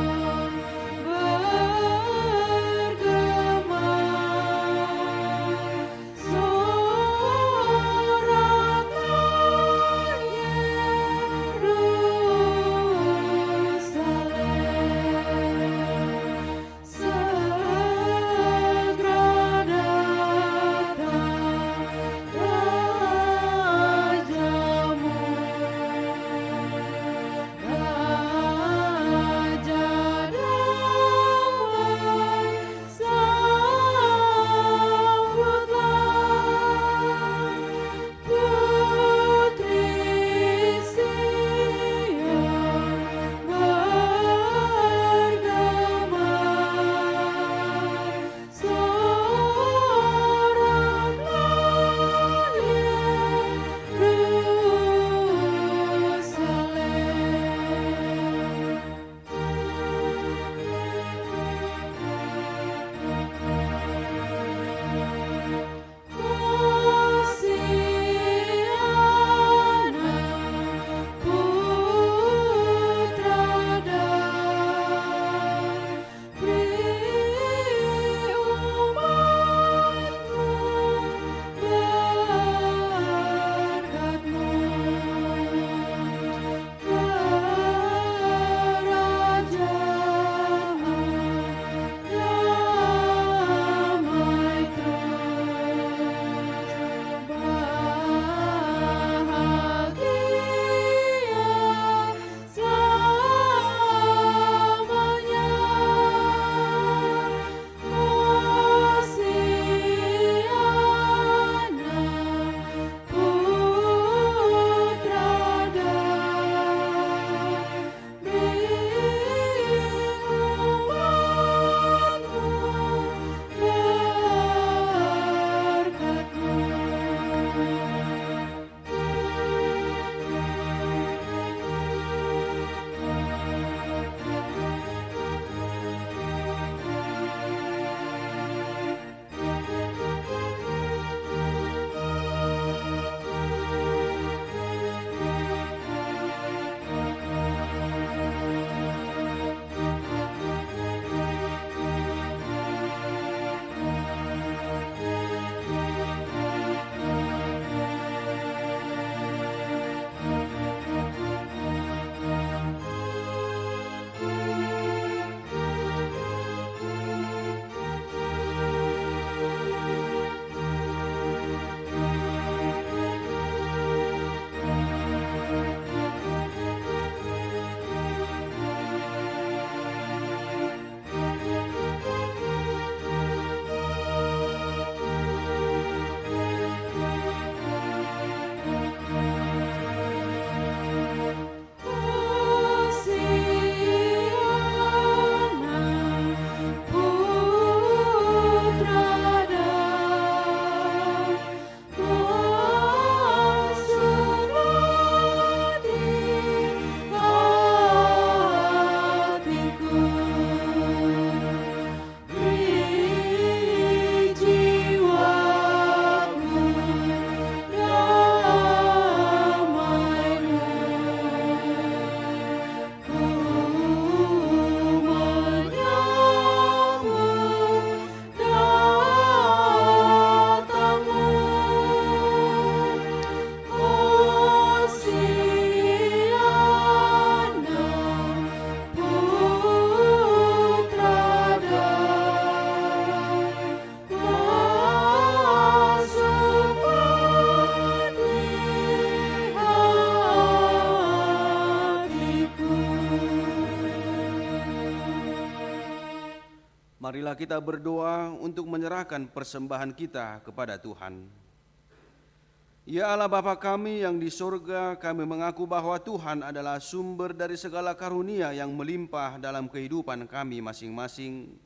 Marilah kita berdoa untuk menyerahkan persembahan kita kepada Tuhan. Ya Allah Bapa kami yang di surga, kami mengaku bahwa Tuhan adalah sumber dari segala karunia yang melimpah dalam kehidupan kami masing-masing.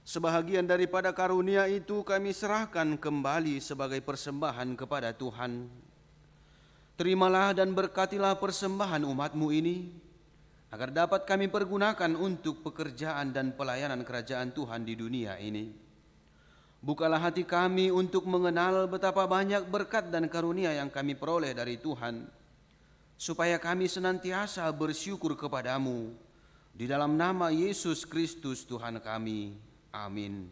Sebahagian daripada karunia itu kami serahkan kembali sebagai persembahan kepada Tuhan. Terimalah dan berkatilah persembahan umat-Mu ini, agar dapat kami pergunakan untuk pekerjaan dan pelayanan kerajaan Tuhan di dunia ini. Bukalah hati kami untuk mengenal betapa banyak berkat dan karunia yang kami peroleh dari Tuhan, supaya kami senantiasa bersyukur kepadamu. Di dalam nama Yesus Kristus Tuhan kami. Amin.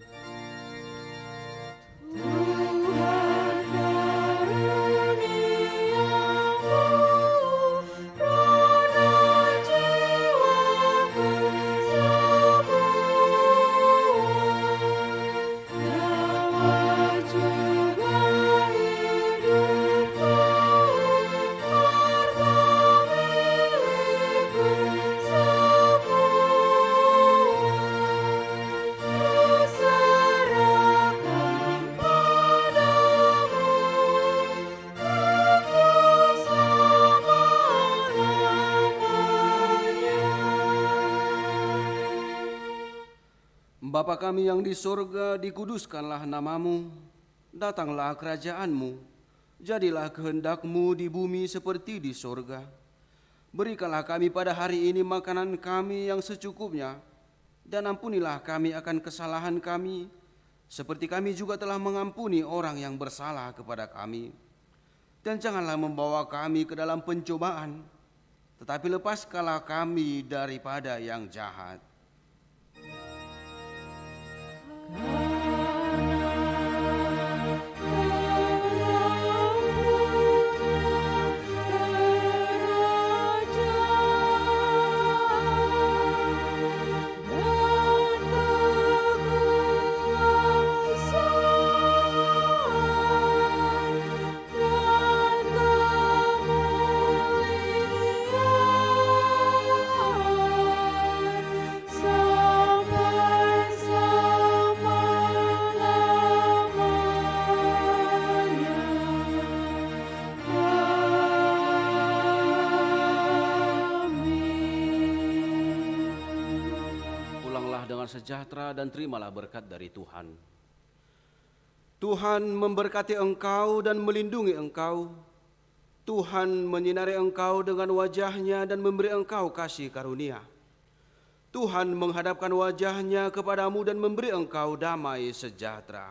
Bapa kami yang di sorga, dikuduskanlah namamu, datanglah kerajaan-Mu, jadilah kehendak-Mu di bumi seperti di sorga. Berikanlah kami pada hari ini makanan kami yang secukupnya, dan ampunilah kami akan kesalahan kami, seperti kami juga telah mengampuni orang yang bersalah kepada kami. Dan janganlah membawa kami ke dalam pencobaan, tetapi lepaskanlah kami daripada yang jahat. Sejahtera dan terimalah berkat dari Tuhan. Tuhan memberkati engkau dan melindungi engkau. Tuhan menyinari engkau dengan wajah-Nya dan memberi engkau kasih karunia. Tuhan menghadapkan wajah-Nya kepadamu dan memberi engkau damai sejahtera.